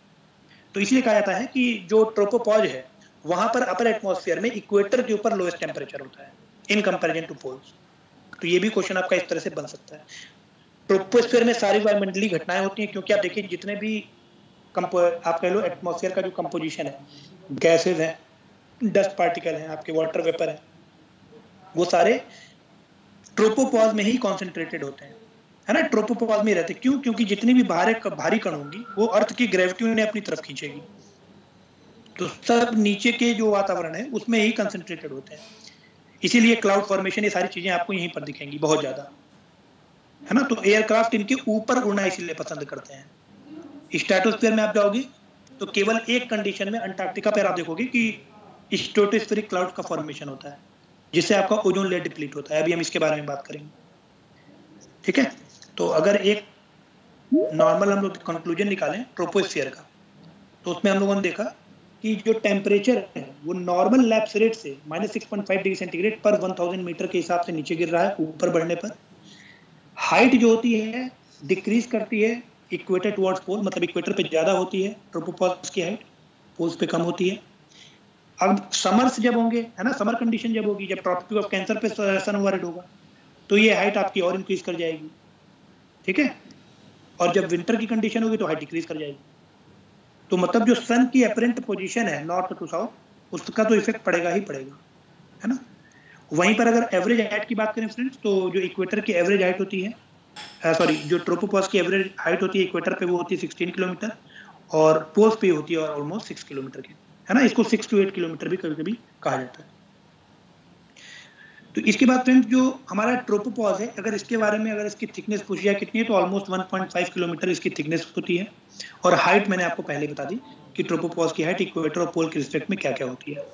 A: तो इसलिए कहा जाता है कि जो ट्रोपोपॉज है वहां पर अपर एटमॉस्फेयर में इक्वेटर के ऊपर लोएस्ट टेम्परेचर होता है इन कंपैरिजन टू पोल्स। तो ये भी क्वेश्चन आपका इस तरह से बन सकता है। ट्रोपोस्फेयर में सारी वायुमंडलीय घटनाएं होती हैं, क्योंकि आप देखिए जितने भी आप कह लो एटमॉस्फेयर का जो कंपोजिशन है, गैसेज हैं, डस्ट पार्टिकल हैं, आपके वाटर वेपर हैं, वो सारे ट्रोपोपॉज में ही कॉन्सेंट्रेटेड होते हैं, है ना, ट्रोपोपॉज में रहते हैं। क्यों? क्योंकि जितनी भी भारी कण होंगी वो अर्थ की ग्रेविटी उन्हें अपनी तरफ खींचेगी, तो सब नीचे के जो वातावरण है उसमें ही कंसेंट्रेटेड होते हैं, इसीलिए क्लाउड फॉर्मेशन, ये सारी चीजें आपको यहीं पर दिखेंगी बहुत ज्यादा, है ना। तो एयरक्राफ्ट इनके ऊपर उड़ना इसीलिए पसंद करते हैं। स्ट्रेटोस्फीयर में आप जाओगे तो केवल एक कंडीशन में, अंटार्कटिका पर आप देखोगे कि स्ट्रेटोस्फेरिक क्लाउड का फॉर्मेशन होता है, जिससे आपका ओजोन लेयर डिप्लीट होता है। अभी हम इसके बारे में बात करेंगे, ठीक है। तो अगर एक नॉर्मल हम लोग कंक्लूजन निकालें ट्रोपोस्फीयर का, तो उसमें हम लोगों ने देखा कि जो टेम्परेचर है वो नॉर्मल लैप्स रेट से -6.5 डिग्री सेंटीग्रेड पर 1000 मीटर के हिसाब से नीचे गिर रहा है ऊपर बढ़ने पर। हाइट जो होती है डिक्रीज करती है इक्वेटर टुवर्ड्स पोल, मतलब इक्वेटर पे ज्यादा होती है ट्रोपोपॉज की हाइट, पोल्स पे कम होती है। अब समर्स जब होंगे, है ना, समर कंडीशन जब होगी, जब ट्रॉपिक ऑफ कैंसर पे सन ओवरहेड होगा तो ये हाइट आपकी और इंक्रीज कर जाएगी, ठीक है। और जब विंटर की कंडीशन होगी तो हाइट डिक्रीज कर जाएगी। तो मतलब जो सन की अपरेंट पोजीशन है नॉर्थ टू साउथ, उसका तो इफेक्ट पड़ेगा ही पड़ेगा, है ना। वहीं पर अगर एवरेज हाइट की बात करें फ्रेंड्स, तो जो इक्वेटर की एवरेज हाइट होती है, जो ट्रोपोपॉज की एवरेज हाइट होती है इक्वेटर पे, वो होती है 16 किलोमीटर, और पोल्स पे होती है ऑलमोस्ट 6 किलोमीटर की, है ना। इसको 6 to 8 किलोमीटर भी कभी कभी कहा जाता है। तो इसके बाद फ्रेंड्स जो हमारा ट्रोपोपॉज है, अगर इसके बारे में अगर इसकी थिकनेस पूछी जाए कितनी है, तो ऑलमोस्ट 1.5 किलोमीटर इसकी थिकनेस होती है। और हाइट मैंने आपको पहले बता दी कि ट्रोपोपॉज की हाइट इक्वेटर और पोल के रिस्पेक्ट में क्या क्या होती है।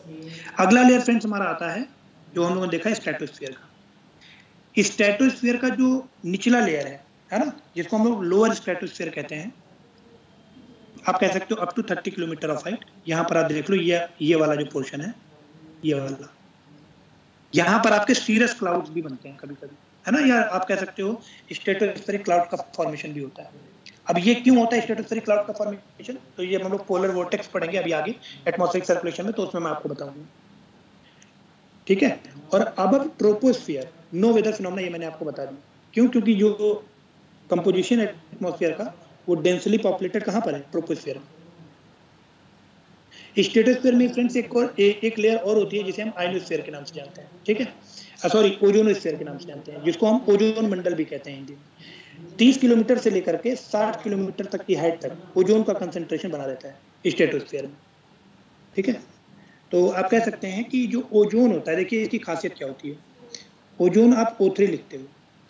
A: अगला लेयर फ्रेंड्स हमारा आता है जो हम लोगों ने देखा है स्ट्रेटोस्फीयर का। स्ट्रेटोस्फीयर का जो निचला लेयर है ना, जिसको हम लोग लोअर स्ट्रेटोस्फीयर कहते हैं, आप कह सकते हो up to 30 kilometre of height. यहाँ पर आप देख लो ये वाला जो पोर्शन है, ये वाला, यहाँ पर आपके सीरस क्लाउड्स भी बनते हैं कभी कभी, है ना, या आप कह सकते हो स्ट्रेटोस्फेरिक क्लाउड का फॉर्मेशन भी होता है। अब ये क्यों होता है स्ट्रेटोस्फेरिक क्लाउड का फॉर्मेशन, तो ये हम लोग पोलर वोर्टेक्स पढ़ेंगे अभी आगे एटमॉस्फेरिक सर्कुलेशन में, तो उसमें मैं आपको बताऊंगा, ठीक है। और अब ट्रोपोस्फियर, नो वेदर फिनोमेना, ये मैंने आपको बता दिया। क्यों? क्योंकि जो कंपोजिशन है एटमॉस्फेयर का वो डेंसली पॉपुलेटेड कहाँ पर है? ट्रोपोस्फियर में। स्ट्रेटोस्फीयर में फ्रेंड्स एक लेयर और होती है जिसे हम आयनोस्फीयर के नाम से जानते हैं, ठीक है, सॉरी ओजोनोस्फीयर के नाम से जानते हैं, जिसको हम ओजोन मंडल भी कहते हैं हिंदी में। 30 किलोमीटर से लेकर के 60 किलोमीटर तक की हाइट तक ओजोन का कंसंट्रेशन बना रहता है स्ट्रेटोस्फीयर में, ठीक है। तो आप कह सकते हैं कि जो ओजोन होता है, देखिए इसकी खासियत क्या होती है, ओजोन आप O3 लिखते हो,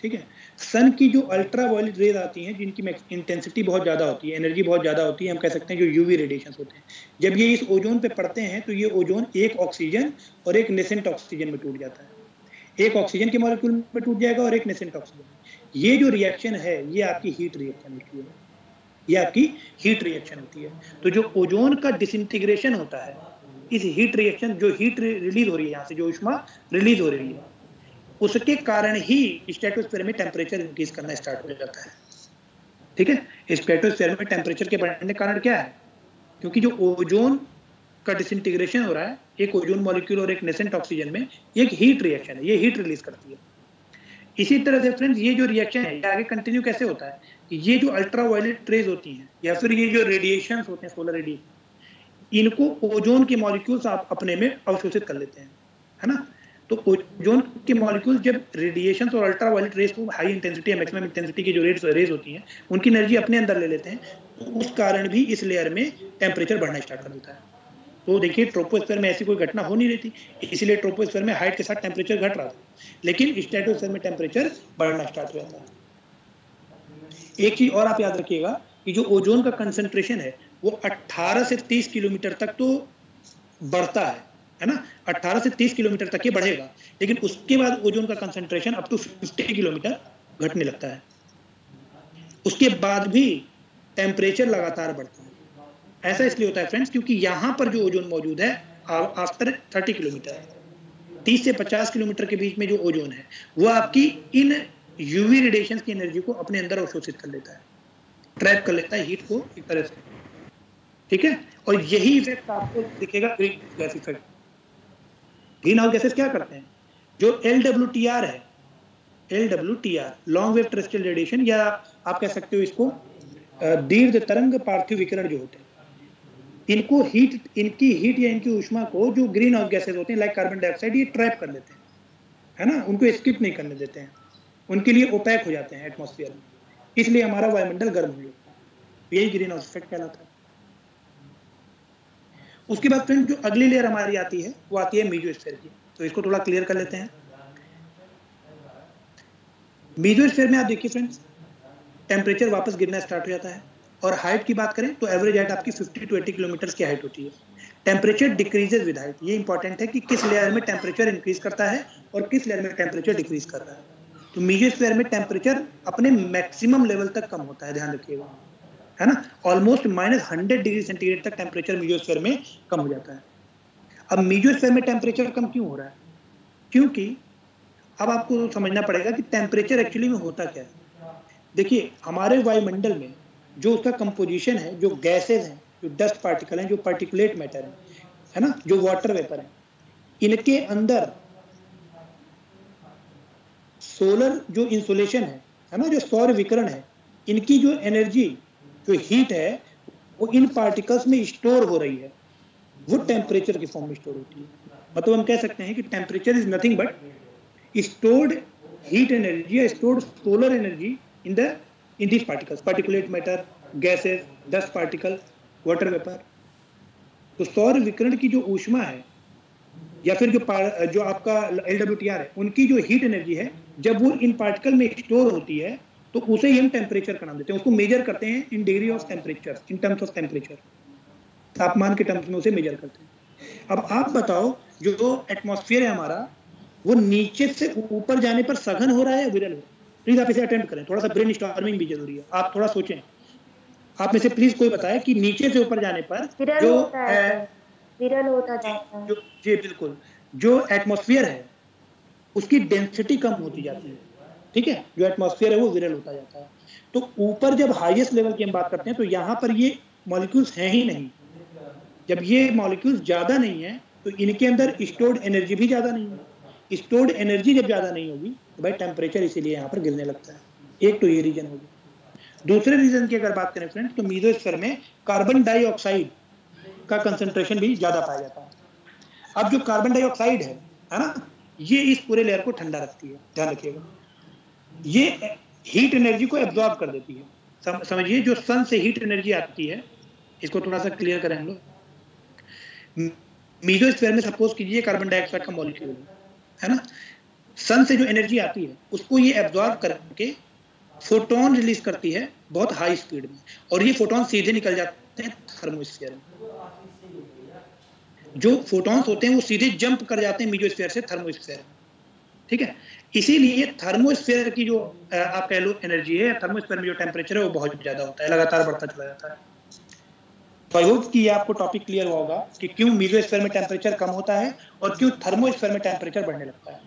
A: ठीक है। सन की जो अल्ट्रा वायलेट रेज आती हैं जिनकी इंटेंसिटी बहुत ज़्यादा होती है, एनर्जी बहुत ज़्यादा होती है, हम कह सकते हैं जो यूवी रेडिएशन होते हैं, जब ये इस ओजोन पे पड़ते हैं तो ये ओजोन एक ऑक्सीजन और एक नेसेंट ऑक्सीजन में टूट जाता है। एक ऑक्सीजन के मॉलिक्यूल में टूट जाएगा और एक नेसेंट ऑक्सीजन। ये जो रिएक्शन है ये आपकी हीट रिएक्शन होती है, ये आपकी हीट रिएक्शन होती है। तो जो ओजोन का डिसइंटीग्रेशन होता है, इस हीट रिएक्शन, जो हीट रिलीज हो रही है यहाँ से, जो ऊष्मा रिलीज हो रही है, उसके कारण ही स्ट्रेटोस्फीयर में टेम्परेचर इंक्रीज करना स्टार्ट हो जाता है, ठीक है। स्ट्रेटोस्फीयर में टेम्परेचर के बढ़ने का कारण क्या है? क्योंकि जो ओजोन का डिसइंटीग्रेशन हो रहा है, एक ओजोन मॉलिक्यूल और एक नेसेंट ऑक्सीजन में, एक हीट रिएक्शन है, ये हीट रिलीज करती है। इसी तरह से फ्रेंड्स ये जो रिएक्शन है ये आगे कंटिन्यू कैसे होता है कि ये जो अल्ट्रा वायलेट रेज होती हैं या फिर ये जो रेडिएशन होते हैं, सोलर रेडिएशन, इनको ओजोन के मॉलिक्यूल्स आप अपने में अवशोषित कर लेते हैं, है ना। तो ओजोन के मॉलिक्यूल्स जब रेडिएशन और अल्ट्रा वायलेट रेज को हाई इंटेंसिटी या मैक्सिमम इंटेंसिटी की जो रेज होती हैं उनकी एनर्जी अपने अंदर ले लेते हैं, तो उस कारण भी इस लेयर में टेम्परेचर बढ़ना स्टार्ट कर देता है। तो देखिए ट्रोपोस्फीयर में ऐसी कोई घटना हो नहीं रही थी, इसलिए ट्रोपोस्फीयर में हाइट के साथ टेम्परेचर घट रहा था, लेकिन स्ट्रेटोस्फीयर में टेम्परेचर बढ़ना स्टार्ट हो जाता है। एक चीज और आप याद रखिएगा कि जो ओजोन का कंसंट्रेशन है वो 18 से 30 किलोमीटर तक तो बढ़ता है ना, 18 से 30 किलोमीटर तक ये बढ़ेगा, लेकिन उसके बाद ओजोन का कंसंट्रेशन अप टू 50 किलोमीटर घटने लगता है। उसके बाद भी टेम्परेचर लगातार बढ़ता है। ऐसा इसलिए होता है फ्रेंड्स क्योंकि यहाँ पर जो ओजोन मौजूद है आफ्टर 30 किलोमीटर, 30 से 50 किलोमीटर के बीच में जो ओजोन है वो आपकी इन यूवी रेडिएशन की एनर्जी को अपने अंदर अवशोषित कर लेता है, ट्रैप कर लेता है हीट को एक तरह से, ठीक है। और यही इफेक्ट आपको दिखेगा green gas effect. Green house gases क्या करते हैं? जो LWTR है, LWTR long wave terrestrial radiation, या आप कह सकते हो इसको दीर्घ तरंग पार्थिव विकिरण जो होते हैं, इनको इनकी हीट या इनकी ऊष्मा को जो ग्रीन हाउस गैसेस होते हैं लाइक कार्बन डाइऑक्साइड, ये ट्रैप कर लेते हैं, है ना, उनको एस्केप नहीं करने देते हैं, उनके लिए ओपैक हो जाते हैं एटमॉस्फेयर में, इसलिए हमारा वायुमंडल गर्म हो जाता है। यही ग्रीन हाउस इफेक्ट कहलाता है। उसके बाद फ्रेंड जो अगली लेयर हमारी आती है वो आती है मेसोस्फीयर की, तो इसको थोड़ा क्लियर कर लेते हैं। मेसोस्फीयर में आप देखिए फ्रेंड्स टेम्परेचर वापस गिरना स्टार्ट हो जाता है, और हाइट की बात करें तो एवरेज हाइट आपकी 50 to 80 किलोमीटर की हाइट होती है। टेम्परेचर डिक्रीजेज विद हाइट, ये इंपॉर्टेंट है कि किस लेयर में टेम्परेचर इंक्रीज करता है और किस लेयर में टेम्परेचर डिक्रीज कर रहा है। तो मेसोस्फीयर में टेम्परेचर अपने मैक्सिमम लेवल तक कम होता है, ध्यान रखिएगा, है ना, ऑलमोस्ट -100 डिग्री सेंटीग्रेड तक टेम्परेचर मेसोस्फीयर में कम हो जाता है। अब मेसोस्फीयर में टेम्परेचर कम क्यों हो रहा है? क्योंकि अब आपको समझना पड़ेगा कि टेम्परेचर एक्चुअली में होता क्या है। देखिए हमारे वायुमंडल में जो उसका कंपोजिशन है, जो गैसेज हैं, जो डस्ट पार्टिकल हैं, जो पार्टिकुलेट मैटर है ना, जो वाटर वेपर है, इनके अंदर सोलर जो इंसुलेशन है ना, जो सौर विकिरण है, इनकी जो एनर्जी, जो हीट है, वो इन पार्टिकल्स में स्टोर हो रही है, वो टेम्परेचर की फॉर्म में स्टोर होती है। मतलब हम कह सकते हैं कि temperature is nothing but stored heat energy या stored solar energy in this particles, particulate matter, gases, dust particle, water vapour. तो सौर विकिरण की जो ऊष्मा है या फिर जो आपका LWTR है, उनकी जो हीट एनर्जी है, जब वो इन पार्टिकल में स्टोर होती है तो उसे ही हम टेम्परेचर का नाम देते हैं। उसको मेजर करते हैं in degree of temperature, in terms of temperature, तापमान के टर्म्स में उसे मेजर करते हैं। अब आप बताओ जो एटमॉस्फेयर है हमारा, वो नीचे से ऊपर जाने पर सघन हो रहा है या विरल हो रहा है? प्लीज आप इसे अटेम्प्ट करें, थोड़ा सा ब्रेन स्टॉर्मिंग भी जरूरी है, आप थोड़ा सोचें। आप में से प्लीज कोई बताए कि नीचे से ऊपर जाने पर जो
B: विरल होता जाता है।
A: जी बिल्कुल, जो एटमॉस्फेयर है उसकी डेंसिटी कम होती जाती है, ठीक है, जो एटमॉस्फेयर है वो विरल होता जाता है। तो ऊपर जब हाईएस्ट लेवल की हम बात करते हैं तो यहाँ पर ये मॉलिक्यूल्स हैं ही नहीं। जब ये मॉलिक्यूल्स ज्यादा नहीं है तो इनके अंदर स्टोर्ड एनर्जी भी ज्यादा नहीं है। स्टोर्ड एनर्जी जब ज्यादा नहीं होगी तो भाई टेम्परेचर इसीलिए यहाँ पर गिरने लगता है। एक तो ये रीजन होगी। दूसरे रीजन की अगर बात करें फ्रेंड्स तो मीसोस्फीयर में कार्बन डाइऑक्साइड का कंसंट्रेशन भी ज्यादा पाया जाता है। अब जो कार्बन डाइऑक्साइड है ना, ये इस पूरे लेयर को ठंडा रखती है, ध्यान रखिएगा। ये हीट एनर्जी को एब्जॉर्ब कर देती है। समझिए जो सन से हीट एनर्जी आती है, इसको थोड़ा सा क्लियर करें हम लोग। मीसोस्फीयर में सपोज कीजिए कार्बन डाइऑक्साइड का मॉलिक्यूल है ना, सन से जो एनर्जी आती है उसको ये एब्जॉर्ब करके फोटोन रिलीज करती है बहुत हाई स्पीड में, और ये फोटोन सीधे निकल जाते हैं थर्मोस्फीयर में। जो फोटॉन्स होते हैं वो सीधे जंप कर जाते हैं मीसोस्फीयर से थर्मोस्फीयर में, ठीक है। इसीलिए थर्मोस्फीयर की जो आप कह लो एनर्जी है, थर्मोस्फीयर में जो टेम्परेचर है वो बहुत ज्यादा होता है, लगातार बढ़ता चला जाता है। तो आई होप कि ये आपको टॉपिक क्लियर हुआ होगा कि क्यों मीसोस्फीयर में टेम्परेचर कम होता है और क्यों थर्मोस्फीयर में टेम्परेचर बढ़ने लगता है।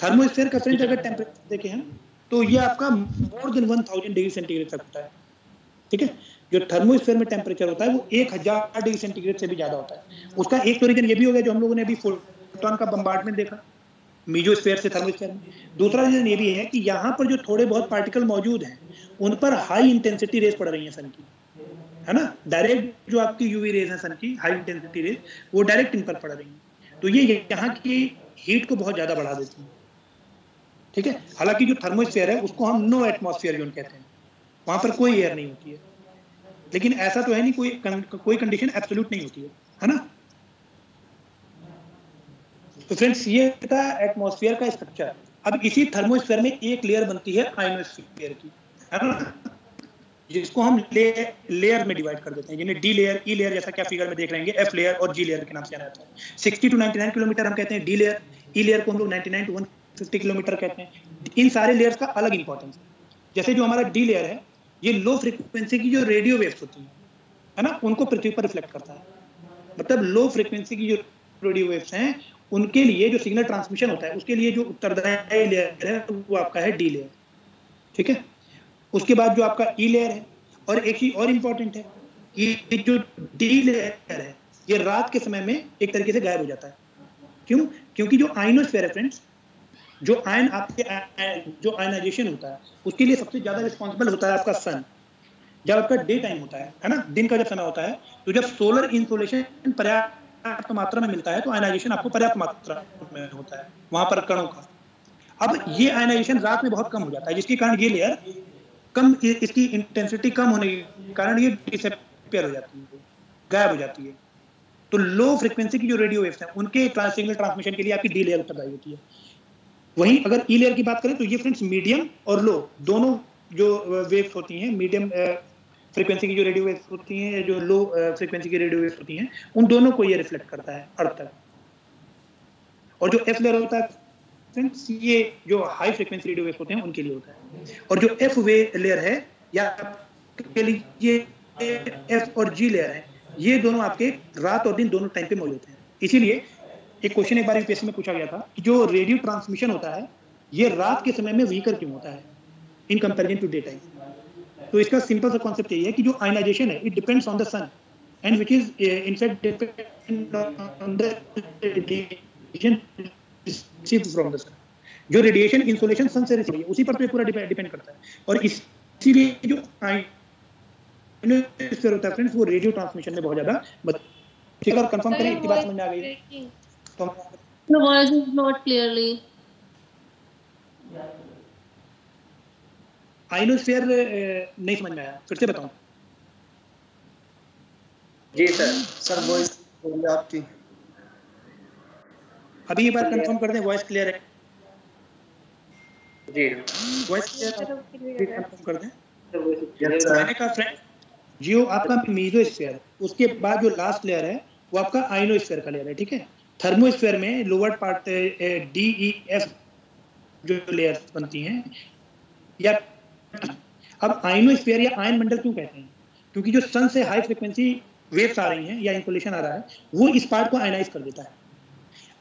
A: थर्मोस्फीयर का फ्रेंड्स अगर टेम्परेचर देखें हम तो ये आपका मोर देन 1000 डिग्री सेंटीग्रेड तक होता है, ठीक है। जो थर्मोस्फीयर में टेम्परेचर होता है वो 1000 डिग्री सेंटीग्रेड से भी ज्यादा होता है। उसका एक तो रीजन ये भी हो गया जो हम लोगों ने अभी फोटोन का बम्बार्डमेंट देखा मीसोस्फीयर से थर्मोस्फीयर में। दूसरा रीजन ये भी है कि यहाँ पर जो थोड़े बहुत पार्टिकल मौजूद हैं उन पर हाई इंटेंसिटी रेज पड़ रही है सन की, है ना। डायरेक्ट जो आपकी यूवी रेज है सन की, हाई इंटेंसिटी रेज, वो डायरेक्ट इन पर पड़ रही है, तो ये यहाँ की हीट को बहुत ज्यादा बढ़ा देती है, ठीक है। हालांकि जो थर्मोस्फीयर है उसको हम नो एटमॉस्फेयर जोन कहते हैं, वहां पर कोई एयर नहीं होती है। लेकिन ऐसा तो है नहीं, कोई कंडीशन एब्सोल्यूट नहीं होती है ना। तो फ्रेंड्स ये था एटमॉस्फेयर का स्ट्रक्चर। अब इसी थर्मोस्फीयर में एक लेयर बनती है आयनोस्फीयर की, है ना, जिसको हम लेयर में डिवाइड कर देते हैं, यानी डी लेयर, ई लेयर, जैसा कि आप फिगर में देख रहे हैं, एफ लेयर और जी लेयर के नाम से जाना जाता है। 60 to 99 किलोमीटर हम कहते हैं डी लेयर, ई लेयर को हम लोग 99 to 150 किलोमीटर कहते हैं। इन सारे लेयर्स का अलग इंपॉर्टेंस है। जैसे जो हमारा डी लेयर है ये लो फ्रीक्वेंसी की जो रेडियो वेव्स होती है ना, उनको पृथ्वी पर रिफ्लेक्ट करता है। मतलब लो फ्रीक्वेंसी की जो रेडियो वेव्स हैं उनके लिए जो सिग्नल ट्रांसमिशन होता है उसके लिए जो उत्तरदायी लेयर है वो आपका है डी लेयर, ठीक है। उसके बाद जो आपका ई लेयर है, और एक चीज और इम्पोर्टेंट है कि जो डी लेयर है ये रात के समय में एक तरीके से गायब हो जाता है। क्यों? क्योंकि जो आयनोस्फीयर है फ्रेंड्स, जो आयन आपके जो आयनाइजेशन होता है उसके लिए सबसे ज्यादा रिस्पॉन्सिबल होता है आपका सन। जब आपका डे टाइम होता है ना, दिन का जब समय होता है, तो जब सोलर इंसोलेशन पर्याप्त मात्रा में मिलता है तो आयनाइजेशन आपको पर्याप्त मात्रा में होता है वहां पर कणों का। अब ये आयनाइजेशन रात में बहुत कम हो जाता है, जिसके कारण ये लेयर कम, इसकी इंटेंसिटी कम होने के कारण ये डिसअपीयर हो जाती है, गायब हो जाती है। तो लो फ्रीक्वेंसी की जो रेडियो वेव्स हैं उनके सिग्नल ट्रांसमिशन के लिए आपकी डी लेयर उत्तरदायी होती है। वहीं अगर ई लेयर की बात करें तो ये फ्रेंड्स मीडियम और लो दोनों जो वेव्स होती हैं, मीडियम फ्रीक्वेंसी की जो रेडियो वेव्स होती हैं, जो लो फ्रीक्वेंसी की रेडियो वेव्स होती हैं, उन दोनों को ये रिफ्लेक्ट करता है अर्थ तक। और जो एफ लेयर होता है फ्रेंड्स, ये जो हाई फ्रीक्वेंसी रेडियो वेव्स होते हैं उनके लिए होता है। और जो एफ वे लेयर है या के लिए एफ और जी लेयर है, ये दोनों आपके रात और दिन दोनों टाइम पे मौजूद हैं। इसीलिए एक क्वेश्चन एक बार यूपीएससी में पूछा गया था कि जो रेडियो ट्रांसमिशन होता है ये रात के समय में वीकर क्यों होता है in comparison to day time. तो इसका सिंपल सा कॉन्सेप्ट यही है कि जो आयनाइजेशन है it depends on the sun and which is in fact depend on the radiation received from the sun. जो रेडिएशन इंसोलेशन सन से रिसीव है उसी पर तो पूरा डिपेंड करता है। और इसीलिए जो आयनोस्फीयर होता है फ्रेंड्स वो रेडियो ट्रांसमिशन में बहुत ज्यादा ठीक है। कंफर्म करें इतनी बात समझ में आ गई है?
E: The voice is not clearly.
A: Ionosphere नहीं समझ में आया, फिर से बताऊं?
C: जी सर वॉइस आपकी
A: अभी एक बार कंफर्म कर दें, वॉइस क्लियर है?
C: जी
A: वॉइस क्लियर कंफर्म कर दें।
C: Yes sir.
A: मैंने कहा फ्रेंड जियो आपका मीसोस्फीयर, उसके बाद जो लास्ट लेयर है वो आपका आयनोस्फीयर का लेयर है, ठीक है। थर्मोस्फीयर में lower part D E F जो लेयर बनती हैं, या अब आयनोस्फीयर या आयन मंडल क्यों कहते हैं? क्योंकि जो सन से हाई फ्रीक्वेंसी वेव्स आ रही हैं या इंसोलेशन आ रहा है वो इस पार्ट को आयनाइज कर देता है।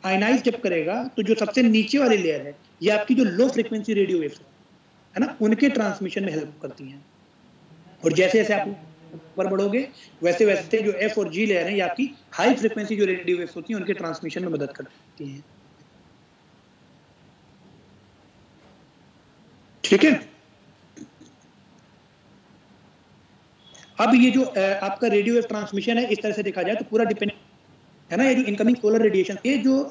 A: आयनाइज जब करेगा तो जो सबसे नीचे वाली लेयर है ये आपकी जो लो फ्रीक्वेंसी रेडियो वेव्स है ना, उनके ट्रांसमिशन में हेल्प करती हैं। और जैसे जैसे आप ऊपर बढ़ोगे वैसे वैसे जो एफ और जी लेयर है ये आपकी हाई फ्रीक्वेंसी जो रेडियो वेव्स होती हैं उनके ट्रांसमिशन में मदद करती हैं। ठीक है। अब ये जो आपका रेडियो वेव ट्रांसमिशन है इस तरह से देखा जाए तो पूरा डिपेंड है ना, ये जो इनकमिंग सोलर रेडिएशन, ये जो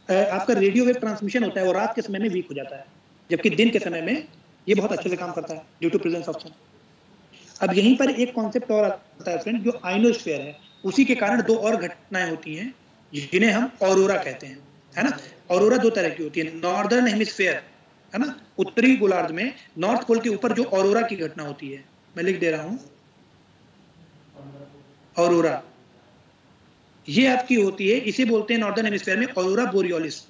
A: आपका रेडियो वेव ट्रांसमिशन होता है वो रात के समय में वीक हो जाता है, जबकि दिन के समय में ये बहुत अच्छे से काम करता है ड्यू टू प्रेजेंस ऑफ सन। अब यहीं पर एक कॉन्सेप्ट और आता है फ्रेंड, जो आयनोस्फीयर है उसी के कारण दो और घटनाएं होती हैं जिन्हें हम ऑरोरा कहते हैं, है ना। ऑरोरा दो तरह की होती है, नॉर्दर्न हेमिस्फीयर है ना, उत्तरी गोलार्ध में नॉर्थ पोल के ऊपर जो ऑरोरा की घटना होती है, मैं लिख दे रहा हूं ऑरोरा, ये आपकी होती है, इसे बोलते हैं नॉर्दर्न हेमिस्फीयर में ऑरोरा बोरियोलिस।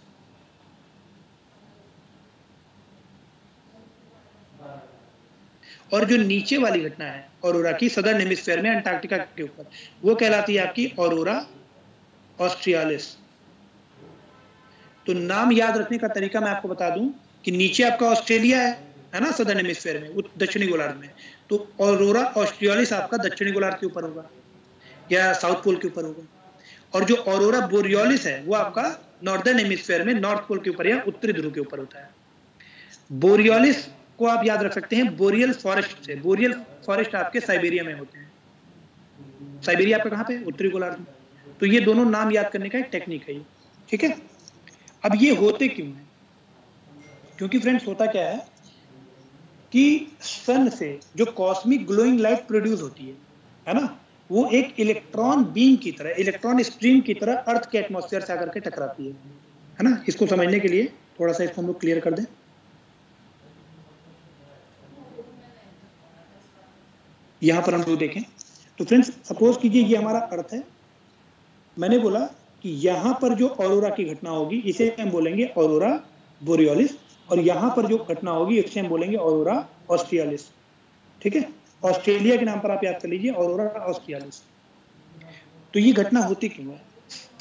A: और जो नीचे वाली घटना है ऑरोरा की सदर्न हेमिस्फीयर में अंटार्कटिका के ऊपर, वो कहलाती है आपकी ऑरोरा ऑस्ट्रियालिस। तो नाम याद रखने का तरीका मैं आपको बता दूं कि नीचे आपका ऑस्ट्रेलिया है ना, सदर्न हेमिस्फीयर में, दक्षिणी गोलार्ध में, तो ऑरोरा ऑस्ट्रियालिस आपका दक्षिणी गोलार्ध के ऊपर होगा या साउथ पोल के ऊपर होगा। और जो ऑरोरा बोरियोलिस है वो आपका नॉर्दर्न हेमिस्फीयर में नॉर्थ पोल के ऊपर या उत्तरी ध्रुव के ऊपर होता है। बोरियोलिस को आप याद रख सकते हैं बोरियल फॉरेस्ट से। बोरियल फॉरेस्ट आपके साइबेरिया में होते हैं। साइबेरिया आपका कहाँ पे? उत्तरी गोलार्ध में। तो ये दोनों नाम याद करने का एक टेक्निक है ये, ठीक है। अब ये होते क्यों है? क्योंकि फ्रेंड्स होता क्या है कि सन से जो कॉस्मिक ग्लोइंग लाइट प्रोड्यूस होती है ना, वो एक इलेक्ट्रॉन बीम की तरह, इलेक्ट्रॉन स्ट्रीम की तरह अर्थ के एटमॉस्फेयर से आकर के टकराती है ना। इसको समझने के लिए थोड़ा सा इसको हम लोग क्लियर कर दें। यहां पर हम लोग देखें तो फ्रेंड्स सपोज कीजिए ये हमारा अर्थ है। मैंने बोला कि यहां पर जो ऑरोरा की घटना होगी इसे हम बोलेंगे ऑरोरा बोरियोलिस, और यहां पर जो घटना होगी इसे हम बोलेंगे ऑरोरा ऑस्ट्रियालिस, ठीक है। ऑस्ट्रेलिया के नाम पर आप याद कर लीजिए ऑरोरा ऑस्ट्रियालिस। तो ये घटना होती क्यों है?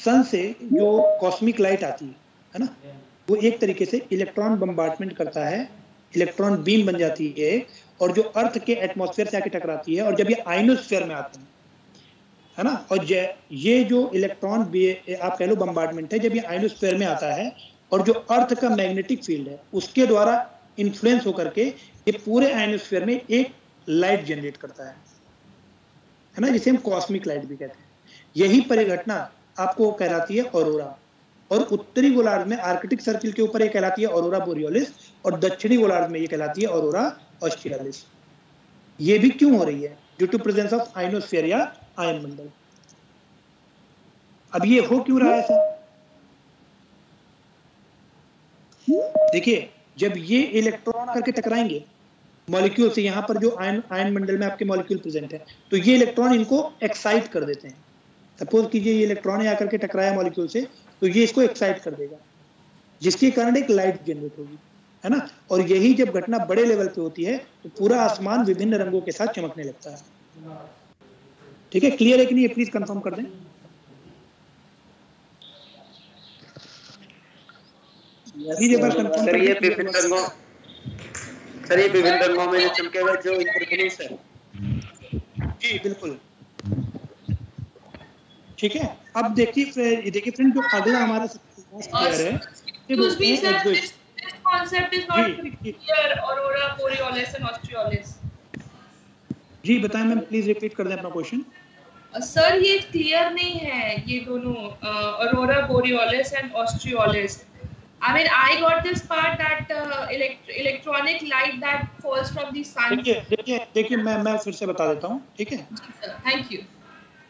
A: सन से जो कॉस्मिक लाइट आती है ना, वो एक तरीके से इलेक्ट्रॉन बम्बार्डमेंट करता है, इलेक्ट्रॉन बीम बन जाती है और जो अर्थ के एटमॉस्फेयर से आके टकराती है, और जब ये आयनोस्फीयर में आते हैं है ना, और ये जो इलेक्ट्रॉन आप कह लो बम्बार्डमेंट है, जब ये आयनोस्फीयर में आता है और जो अर्थ का मैग्नेटिक फील्ड है उसके द्वारा इन्फ्लुएंस होकर के ये पूरे आयनोस्फीयर में एक लाइट जनरेट करता है ना, जिसे हम कॉस्मिक लाइट भी कहते हैं। यही परिघटना आपको कहलाती है ऑरोरा। और उत्तरी गोलार्ध में आर्कटिक सर्किल के ऊपर ये कहलाती है ऑरोरा बोरियोलिस, और दक्षिणी गोलार्ध में ये कहलाती है ऑरोरा ऑस्ट्रियालिस। ये भी क्यों हो रही है? Due to presence of ionosphere या आयन मंडल। अब ये हो क्यों रहा है ऐसा? देखिए, जब ये इलेक्ट्रॉन करके टकराएंगे मॉलिक्यूल से, यहाँ पर जो आयन मंडल में आपके मॉलिक्यूल प्रेजेंट है, तो ये इलेक्ट्रॉन इनको एक्साइट कर देते हैं। सपोज कीजिए ये इलेक्ट्रॉन यहाँ करके टकराया मॉलिक्यूल से, तो ये इसको एक्साइट कर देगा, जिसके कारण एक लाइट जनरेट होगी, है ना। और यही जब घटना बड़े लेवल पे होती है तो पूरा आसमान विभिन्न रंगों के साथ चमकने लगता है। ठीक है, क्लियर है कि नहीं? ये प्लीज कंफर्म कर दें।
C: सर ये विभिन्न रंगों में जो चमके हुए जो इंटरफ्लुएंस है।
A: जी बिल्कुल, ठीक है। अब देखिए फ्रेंड, जो अगला हमारा क्लियर है, ये बोलते हैं
G: this concept is not clear, aurora borealis and australis।
A: जी बताएं मैम, प्लीज रिपीट कर दें अपना क्वेश्चन।
G: सर ये क्लियर नहीं है ये दोनों, aurora borealis and australis। I mean, I got this part that electronic light that falls from the sun।
A: देखिए मैं फिर से बता देता हूँ, ठीक है।
G: Thank you.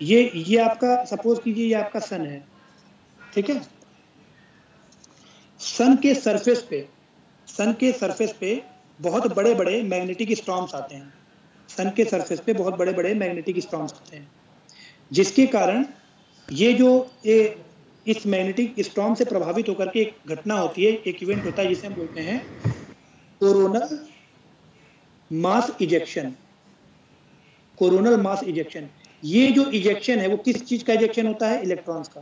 A: ये आपका सपोज कीजिए ये आपका सन है, ठीक है। सन के सरफेस पे बहुत बड़े बड़े मैग्नेटिक स्टॉर्म्स आते हैं। सन के सरफेस पे बहुत बड़े बड़े मैग्नेटिक स्टॉर्म्स आते हैं, जिसके कारण ये जो इस मैग्नेटिक स्टॉर्म से प्रभावित होकर के एक घटना होती है, एक इवेंट होता है जिसे हम बोलते हैं coronal mass ejection. Coronal mass ejection, ये जो इजेक्शन है वो किस चीज का इजेक्शन होता है? इलेक्ट्रॉन्स का।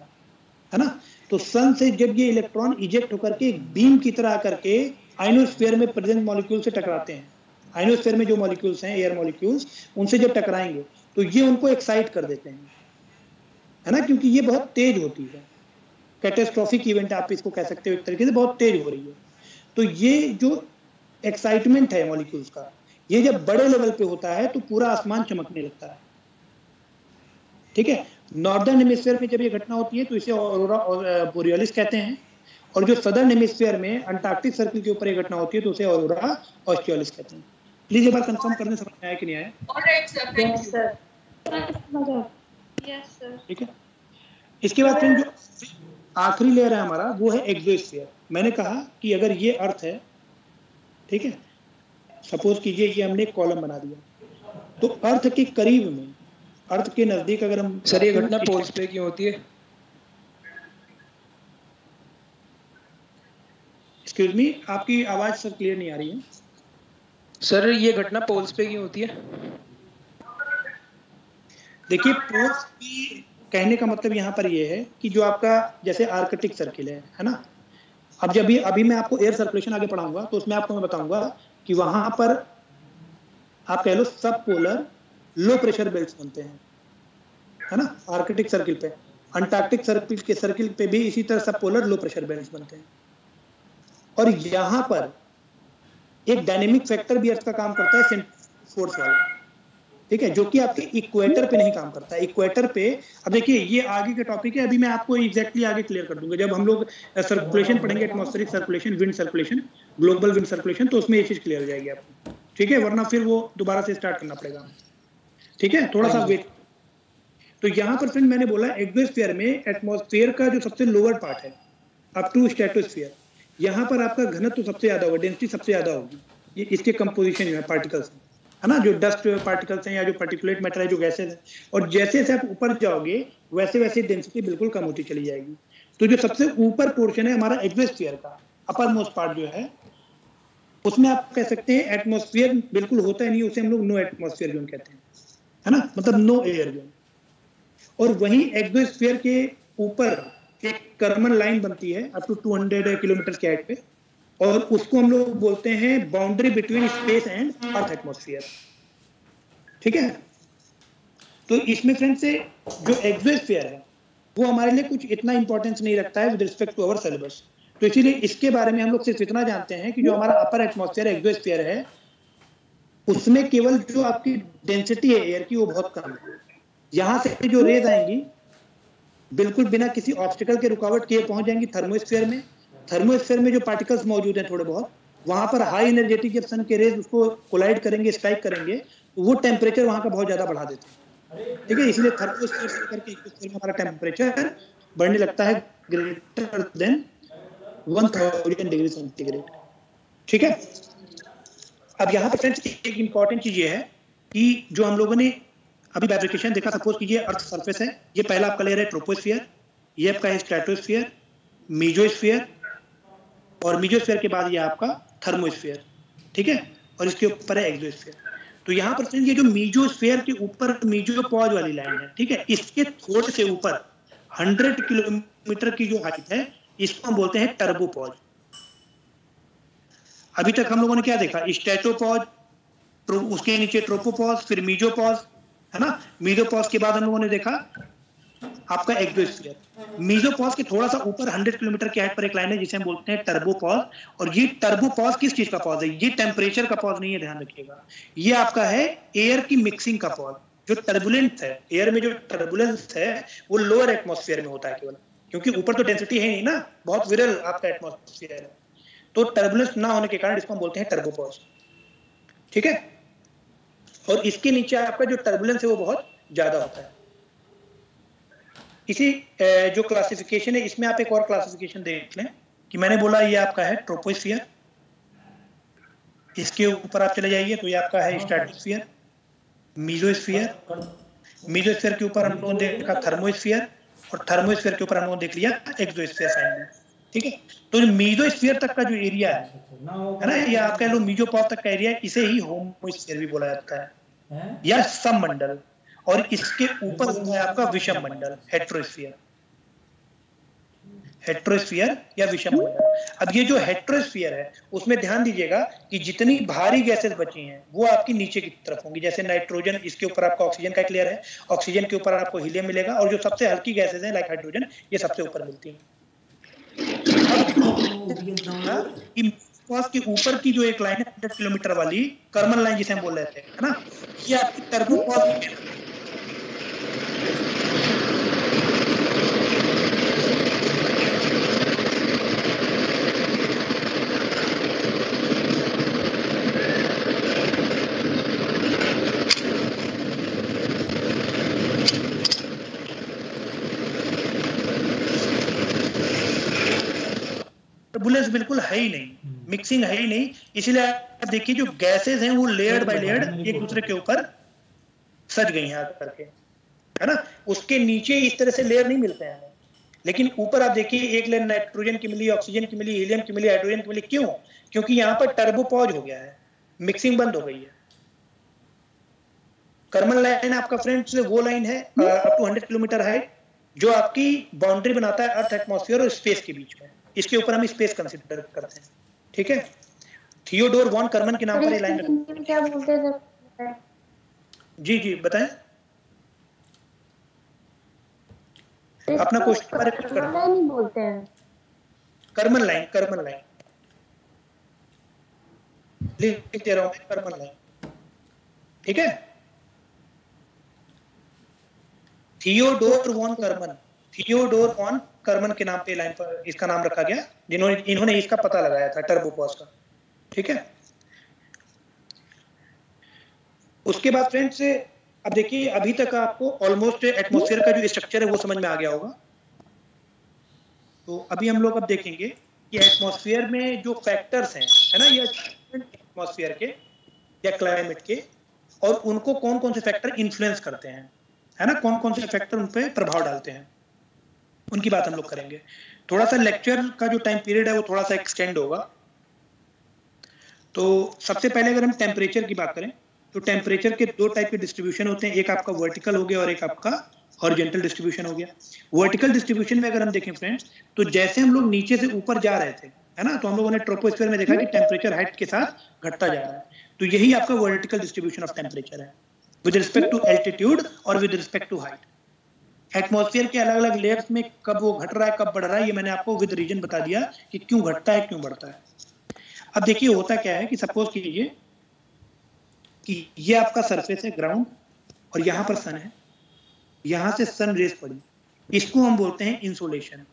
A: है ना। तो सन से जब ये इलेक्ट्रॉन इजेक्ट होकर के एक बीम की तरह आकर के आयनोस्फीयर में प्रेजेंट मॉलिक्यूल से टकराते हैं, आयनोस्फीयर में जो मॉलिक्यूल्स हैं, एयर मॉलिक्यूल्स, उनसे जब टकराएंगे तो ये उनको एक्साइट कर देते हैं, है ना, क्योंकि ये बहुत तेज होती है, कैटास्ट्रोफिक इवेंट आप इसको कह सकते हो, एक तरीके से बहुत तेज हो रही है। तो ये जो एक्साइटमेंट है मॉलिक्यूल्स का, ये जब बड़े लेवल पे होता है तो पूरा आसमान चमकने लगता है, ठीक है। नॉर्दर्न हेमिस्फीयर में जब ये घटना होती है तो इसे ऑरोरा बोरियोलिस कहते हैं, और जो सदर्न हेमिस्फीयर में अंटार्कटिक सर्कल के ऊपर ये घटना होती है तो उसे ऑरोरा ऑस्ट्रियोलिस कहते हैं। प्लीज एक बार कंफर्म करने समझ में आया कि नहीं आया?
G: Alright sir, thank you.
B: Yes sir.
A: ठीक है। इसके बाद फिर जो आखिरी लेयर है हमारा वो है एक्सोस्फीयर। मैंने कहा कि अगर ये अर्थ है, ठीक है, सपोज कीजिए ये हमने एक कॉलम बना दिया, तो अर्थ के करीब में, अर्थ के नजदीक अगर हम,
H: सर ये घटना पोल्स पे क्यों होती है?
A: एक्सक्यूज मी, आपकी आवाज सर क्लियर नहीं आ रही है।
H: सर ये घटना पोल्स पे क्यों होती है?
A: देखिए, पोल्स की कहने का मतलब यहाँ पर ये है कि जो आपका जैसे आर्कटिक सर्किल है ना, अब जब अभी मैं आपको एयर सर्कुलेशन आगे पढ़ाऊंगा तो उसमें आपको मैं बताऊंगा कि वहां पर आप कह लो सब पोलर लो प्रेशर बेल्ट्स बनते हैं, है ना, आर्कटिक सर्किल पे। अंटार्कटिक सर्किल पे भी इसी तरह सब पोलर लो प्रेशर बेल्ट्स बनते हैं। और यहाँ पर एक डायनेमिक फैक्टर भी अर्थ का काम करता है, फोर्स वाला, ठीक है, जो कि आपके इक्वेटर पे नहीं काम करता है। इक्वेटर पे, अब देखिए ये आगे का टॉपिक है, अभी मैं आपको एग्जैक्टली आगे क्लियर कर दूंगा जब हम लोग सर्कुलेशन पढ़ेंगे, atmospheric circulation, wind circulation, global wind circulation, तो उसमें ये चीज क्लियर हो जाएगी आपको, ठीक है, वरना फिर वो दोबारा से स्टार्ट करना पड़ेगा, ठीक है, थोड़ा सा वेट। तो यहाँ पर फ्रेंड मैंने बोला एक्सोस्फीयर में एटमॉस्फेयर का जो सबसे लोअर पार्ट है अप टू स्ट्रेटोस्फीयर, यहाँ पर आपका घनत्व तो सबसे ज्यादा होगा, डेंसिटी सबसे ज्यादा होगी, ये इसके कंपोजिशन है पार्टिकल्स, है ना, जो डस्ट पार्टिकल्स हैं या जो पार्टिकुलेट मैटर है, जो गैसेज है, और जैसे जैसे आप ऊपर जाओगे वैसे वैसे डेंसिटी बिल्कुल कम होती चली जाएगी। तो जो सबसे ऊपर पोर्शन है हमारा एक्सोस्फीयर का, अपर मोस्ट पार्ट जो है, उसमें आप कह सकते हैं एटमॉस्फेयर बिल्कुल होता ही नहीं, उसे हम लोग नो एटमॉस्फेयर जोन कहते हैं, है ना, मतलब नो एयर जोन। और वहीं एक्सोस्फीयर के ऊपर एक कर्मन लाइन बनती है अप टू 200 किलोमीटर की हाइट पे, और उसको हम लोग बोलते हैं boundary between space and earth atmosphere, ठीक है। तो इसमें फ्रेंड से जो एक्सोस्फीयर है वो हमारे लिए कुछ इतना इंपॉर्टेंस नहीं रखता है with respect to our syllabus, तो इसीलिए इसके बारे में हम लोग सिर्फ इतना जानते हैं कि जो हमारा अपर एटमॉस्फेयर एक्सोस्फीयर है उसमें केवल जो आपकी डेंसिटी है एयर की वो बहुत कम है। यहाँ से जो रेज आएंगी बिल्कुल बिना किसी ऑब्स्टिकल के रुकावट किए पहुंच जाएंगी थर्मोस्फीयर में। थर्मोस्फीयर में जो पार्टिकल्स मौजूद हैं थोड़े बहुत, वहां पर हाई एनर्जेटिक जब सन के रेज उसको कोलाइड करेंगे, स्ट्राइक करेंगे, तो वो टेम्परेचर वहां का बहुत ज्यादा बढ़ा देते हैं, ठीक है। इसलिए थर्मोस्फीयर से करके एक्सोस्फीयर में हमारा टेम्परेचर बढ़ने लगता है ग्रेटर देन 1000 डिग्री सेंटीग्रेड, ठीक है। अब यहाँ पर फ्रेंड्स एक इंपॉर्टेंट चीज ये है कि जो हम लोगों ने अभी फैब्रिकेशन देखा, सपोज कीजिए अर्थ सरफेस है, ये पहला आपका लेयर है ट्रोपोस्फीयर, ये आपका है स्ट्रेटोस्फीयर, मीजोस्फीयर, और मीजोस्फीयर के बाद ये आपका थर्मोस्फीयर, ठीक है, और इसके ऊपर है एक्सोस्फीयर। तो यहाँ पर ये जो मीजोस्फीयर के ऊपर मीजोपॉज वाली लाइन है, ठीक है, इसके थोड़े से ऊपर 100 किलोमीटर की जो हाइट है इसको हम बोलते हैं टर्बोपॉज। अभी तक हम लोगों ने क्या देखा, स्ट्रेटोपॉज, उसके नीचे ट्रोपोपॉज, फिर मीजोपॉज, है ना। मीजोपॉज के बाद हम लोगों ने देखा आपका एक्सोस्फीयर। मीजोपॉज के थोड़ा सा ऊपर 100 किलोमीटर की हाइट पर एक लाइन है जिसे हम बोलते हैं टर्बोपॉज, और ये टर्बोपॉज किस चीज का पॉज है, ये टेम्परेचर का पॉज नहीं है, ध्यान रखिएगा, ये आपका है एयर की मिक्सिंग का पॉज। जो टर्बुलेंस है, एयर में जो टर्बुलेंस है वो लोअर एटमॉस्फेयर में होता है केवल, क्योंकि ऊपर तो डेंसिटी है नहीं ना, बहुत विरल आपका एटमॉस्फेयर है, तो टर्बुलेंस ना होने के कारण इसको हम बोलते हैं टर्बोपॉज, ठीक है। और इसके नीचे आपका जो टर्बुलेंस है वो बहुत ज्यादा होता है। इसी जो क्लासिफिकेशन है इसमें आप एक और क्लासिफिकेशन देख लें कि मैंने बोला ये आपका है ट्रोपोस्फीयर, इसके ऊपर आप चले जाइए तो ये आपका है स्ट्रेटोस्फीयर, मीजोस्फीयर, मीजोस्फीयर के ऊपर हम लोगों ने देखा थर्मोस्फीयर, और थर्मोस्फीयर के ऊपर हम लोगों ने देख लिया एक्सोस्फीयर फाइनली, ठीक है। तो मीजोस्फीयर तक का जो एरिया है ना, ये आप कह लो मीजोपॉज तक का एरिया, इसे ही होमोस्फीयर भी बोला जाता है या सममंडल, और इसके ऊपर होता है आपका विषम मंडल हेट्रोस्फीयर, हेट्रोस्फीयर या विषम मंडल। अब ये जो हेट्रोस्फीयर है उसमें ध्यान दीजिएगा कि जितनी भारी गैसेस बची हैं वो आपकी नीचे की तरफ होंगी, जैसे नाइट्रोजन, इसके ऊपर आपका ऑक्सीजन का क्लियर है, ऑक्सीजन के ऊपर आपको हीलियम मिलेगा, और जो सबसे हल्की गैसेस हैं लाइक हाइड्रोजन ये सबसे ऊपर मिलती हैं। के ऊपर की जो एक लाइन है 100 किलोमीटर वाली कर्मन लाइन जिसे हम बोल रहे थे, है ना, ये आपकी टर्बोपॉज टर्बुलेंस बिल्कुल है ही नहीं, मिक्सिंग है ही नहीं, इसलिए आप देखिए जो गैसेस हैं वो लेयर्ड बाय लेयर्ड एक दूसरे के ऊपर सज गई हैं आकर के, है ना। उसके नीचे इस तरह से लेयर नहीं मिलते हैं, लेकिन ऊपर आप देखिए एक लेयर नाइट्रोजन की मिली, ऑक्सीजन की मिली, हीलियम की मिली, हाइड्रोजन की मिली। क्यों? क्योंकि यहाँ पर टर्बोपॉज हो गया है, मिक्सिंग बंद हो गई है। कर्मन लाइन आपका फ्रेंड्स वो लाइन है अप टू 100 किलोमीटर है, जो आपकी बाउंड्री बनाता है अर्थ, एटमॉस्फेयर और स्पेस के बीच में। इसके ऊपर हम स्पेस कंसीडर करते हैं, ठीक है। थियोडोर वॉन कर्मन के नाम पर ये लाइन
B: क्या बोलते हैं?
A: जी जी बताएं, अपना क्वेश्चन रिपीट करें।
B: नहीं बोलते हैं
A: कर्मन लाइन, कर्मन लाइन लिख दे रहा हूं मैं, कर्मन लाइन, ठीक है। Theodore von Karman, Theodore von Karman के नाम पे लाइन पर इसका नाम रखा गया, इन्होंने इसका पता लगाया था टर्बोपॉज का, ठीक है। उसके बाद फ्रेंड्स अब देखिए अभी तक आपको ऑलमोस्ट एटमॉस्फेयर का जो स्ट्रक्चर है वो समझ में आ गया होगा। तो अभी हम लोग अब देखेंगे कि एटमॉस्फेयर में जो फैक्टर्स हैं, है ना, ये एटमॉस्फेयर के या क्लाइमेट के, और उनको कौन कौन से फैक्टर इन्फ्लुएंस करते हैं, है ना, कौन कौन से फैक्टर उन पे प्रभाव डालते हैं, उनकी बात हम लोग करेंगे। थोड़ा सा लेक्चर का जो टाइम पीरियड है वो थोड़ा सा एक्सटेंड होगा। तो सबसे पहले अगर हम टेम्परेचर की बात करें तो टेम्परेचर के दो टाइप के डिस्ट्रीब्यूशन होते हैं, एक आपका वर्टिकल हो गया और एक आपका हॉरिजॉन्टल डिस्ट्रीब्यूशन हो गया। वर्टिकल डिस्ट्रीब्यूशन में अगर हम देखें फ्रेंड्स, तो जैसे हम लोग नीचे से ऊपर जा रहे थे, है ना, तो हम लोगों ने ट्रोपोस्फीयर में देखा कि टेम्परेचर हाइट के साथ घटता जा रहा है। तो यही आपका वर्टिकल डिस्ट्रीब्यूशन ऑफ टेम्परेचर है विद रिस्पेक्ट टू एल्टीट्यूड और with respect to height. Atmosphere के अलग अलग लेयर्स में कब वो घट रहा है कब बढ़ रहा है, ये मैंने आपको विद रीजन बता दिया कि क्यों घटता है क्यों बढ़ता है। अब देखिए होता क्या है कि सपोज कीजिए कि ये आपका सरफेस है ग्राउंड, और यहाँ पर सन है, यहाँ से सन रेज पड़ी, इसको हम बोलते हैं इंसोलेशन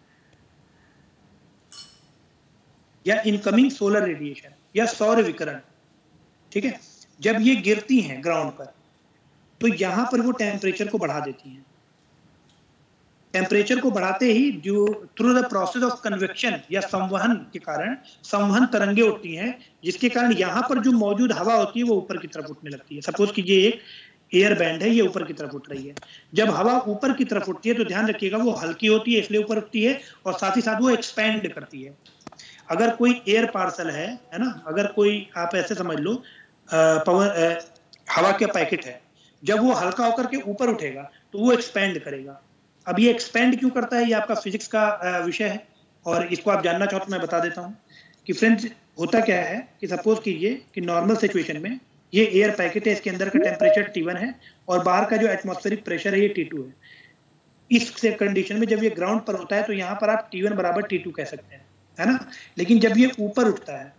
A: या इनकमिंग सोलर रेडिएशन या सौर विकिरण, ठीक है। जब ये गिरती हैं ग्राउंड पर तो यहाँ पर वो टेम्परेचर को बढ़ा देती हैं। टेम्परेचर को बढ़ाते ही जो through the process of convection या संवहन के कारण संवहन तरंगे उठती हैं, जिसके कारण यहाँ पर जो मौजूद हवा होती है वो ऊपर की तरफ उठने लगती है। सपोज कीजिए एक एयर बैंड है, ये ऊपर की तरफ उठ रही है। जब हवा ऊपर की तरफ उठती है तो ध्यान रखिएगा वो हल्की होती है इसलिए ऊपर उठती है, और साथ ही साथ वो एक्सपैंड करती है। अगर कोई एयर पार्सल है ना, अगर कोई आप ऐसे समझ लो हवा का पैकेट है, जब वो हल्का होकर के ऊपर उठेगा तो वो एक्सपैंड करेगा। अब ये एक्सपेंड क्यों करता है, ये आपका फिजिक्स का विषय है, और इसको आप जानना चाहो तो मैं बता देता हूँ कि फ्रेंड्स होता क्या है कि सपोज कीजिए कि नॉर्मल सिचुएशन में ये एयर पैकेट है, इसके अंदर का टेम्परेचर T1 है और बाहर का जो एटमॉस्फेरिक प्रेशर है ये T2 है। इस कंडीशन में जब ये ग्राउंड पर होता है तो यहाँ पर आप T1 बराबर T2 कह सकते हैं, है ना। लेकिन जब ये ऊपर उठता है,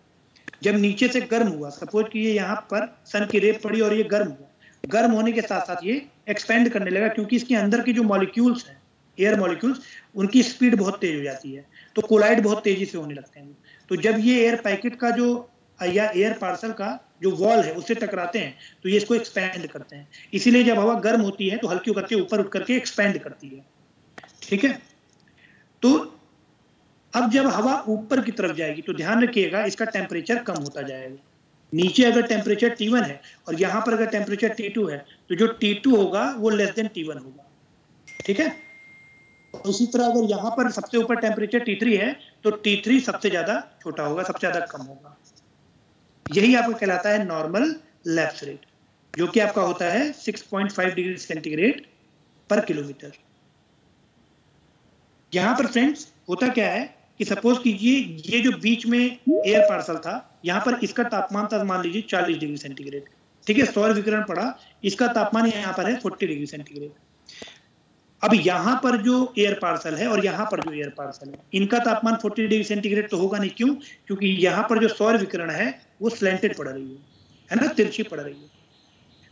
A: जब नीचे से गर्म हुआ, सपोज कीजिए यहाँ पर सन की रेप पड़ी और ये गर्म हुआ, गर्म होने के साथ साथ ये एक्सपेंड करने लगा, क्योंकि इसके अंदर के जो मॉलिक्यूल्स हैं, एयर मॉलिक्यूल्स, उनकी स्पीड बहुत तेज हो जाती है, तो कोलाइड बहुत तेजी से होने लगते हैं। तो जब ये एयर पैकेट का जो या एयर पार्सल का जो वॉल है उससे टकराते हैं तो ये इसको एक्सपेंड करते हैं। इसीलिए जब हवा गर्म होती है तो हल्की होकर के ऊपर उठ करके एक्सपेंड करती है, ठीक है। तो अब जब हवा ऊपर की तरफ जाएगी तो ध्यान रखिएगा इसका टेम्परेचर कम होता जाएगा। नीचे अगर टेम्परेचर T1 है और यहाँ पर अगर टेम्परेचर T2 है तो जो T2 होगा वो लेस देन T1 होगा, ठीक है। उसी तरह अगर यहाँ पर सबसे ऊपर टेम्परेचर T3 है तो T3 सबसे ज्यादा छोटा होगा, सबसे ज्यादा कम होगा। यही आपका कहलाता है नॉर्मल लैप्स रेट, जो कि आपका होता है 6.5 डिग्री सेंटीग्रेड पर किलोमीटर। यहाँ पर फ्रेंड्स होता क्या है कि सपोज कीजिए ये जो बीच में एयर पार्सल था, यहाँ पर इसका तापमान था मान लीजिए 40 डिग्री सेंटीग्रेड, ठीक है, सौर विकिरण पड़ा, इसका तापमान यहाँ पर है 40 डिग्री सेंटीग्रेड। अब यहाँ पर जो एयर पार्सल है और यहाँ पर जो एयर पार्सल है, इनका तापमान 40 डिग्री सेंटीग्रेड तो होगा नहीं। क्यों? क्योंकि यहाँ पर जो सौर विकिरण है वो स्लैंटेड पड़ रही है ना, तिरछी पड़ रही है।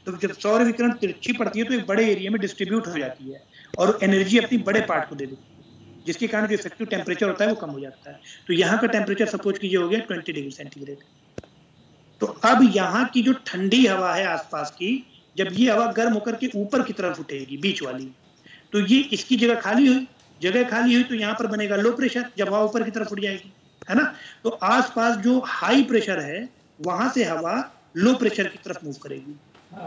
A: तो जब सौर विकिरण तिरछी पड़ती है तो एक बड़े एरिया में डिस्ट्रीब्यूट हो जाती है और एनर्जी अपनी बड़े पार्ट को दे देती है, जिसके कारण जो इफेक्टिव टेम्परेचर होता है वो कम हो जाता है। तो यहाँ का टेम्परेचर सपोज कीजिए हो गया 20 डिग्री सेंटीग्रेड। तो अब यहाँ की जो ठंडी हवा है आसपास की, जब ये हवा गर्म होकर के ऊपर की तरफ उठेगी बीच वाली, तो ये इसकी जगह खाली हुई तो यहाँ पर बनेगा लो प्रेशर जब हवा ऊपर की तरफ उठ जाएगी, है ना। तो आसपास जो हाई प्रेशर है वहां से हवा लो प्रेशर की तरफ मूव करेगी, है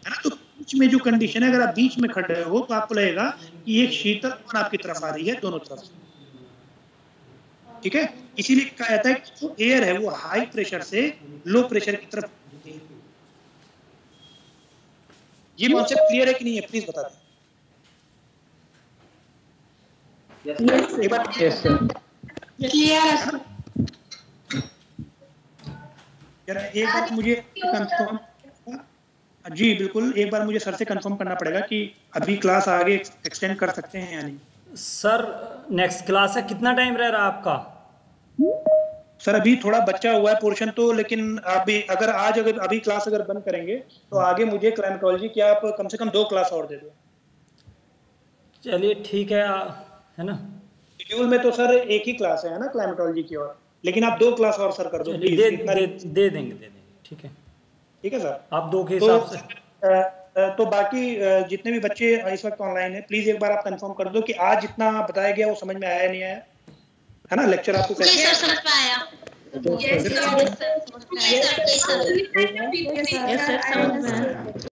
A: ना। तो बीच में जो कंडीशन है, अगर आप बीच में खड़े हो तो आपको लगेगा कि एक शीतल पवन आपकी तरफ आ रही है दोनों तरफ, ठीक है। इसीलिए कहा जाता है कि जो एयर है वो हाई प्रेशर से लो प्रेशर की तरफ। ये कॉन्सेप्ट क्लियर है कि नहीं है? प्लीज बता दें। एक बार मुझे कंफर्म, जी बिल्कुल, एक बार मुझे सर से कंफर्म करना पड़ेगा कि अभी क्लास आगे एक्सटेंड कर सकते हैं या नहीं।
F: सर नेक्स्ट क्लास है, कितना टाइम रह रहा है आपका?
A: सर अभी थोड़ा बचा हुआ है पोर्शन तो, लेकिन अभी अगर अभी क्लास अगर बंद करेंगे तो आगे मुझे क्लाइमेटोलॉजी की आप कम से कम 2 क्लास और दे दो।
F: चलिए ठीक है ना।
A: शेड्यूल में तो सर एक ही क्लास है ना क्लाइमेटोलॉजी की, और लेकिन आप 2 क्लास और सर कर दो प्लीज।
F: दे देंगे ठीक है।
A: ठीक है सर,
F: आप 2 के हिसाब से।
A: तो बाकी जितने भी बच्चे इस वक्त ऑनलाइन है, प्लीज एक बार आप कंफर्म कर दो कि आज जितना बताया गया वो समझ में आया नहीं आया, है ना। लेक्चर आपको कैसे
E: सर समझ में आया?
B: Yes, sir.
E: Yes, sir. Yes, sir.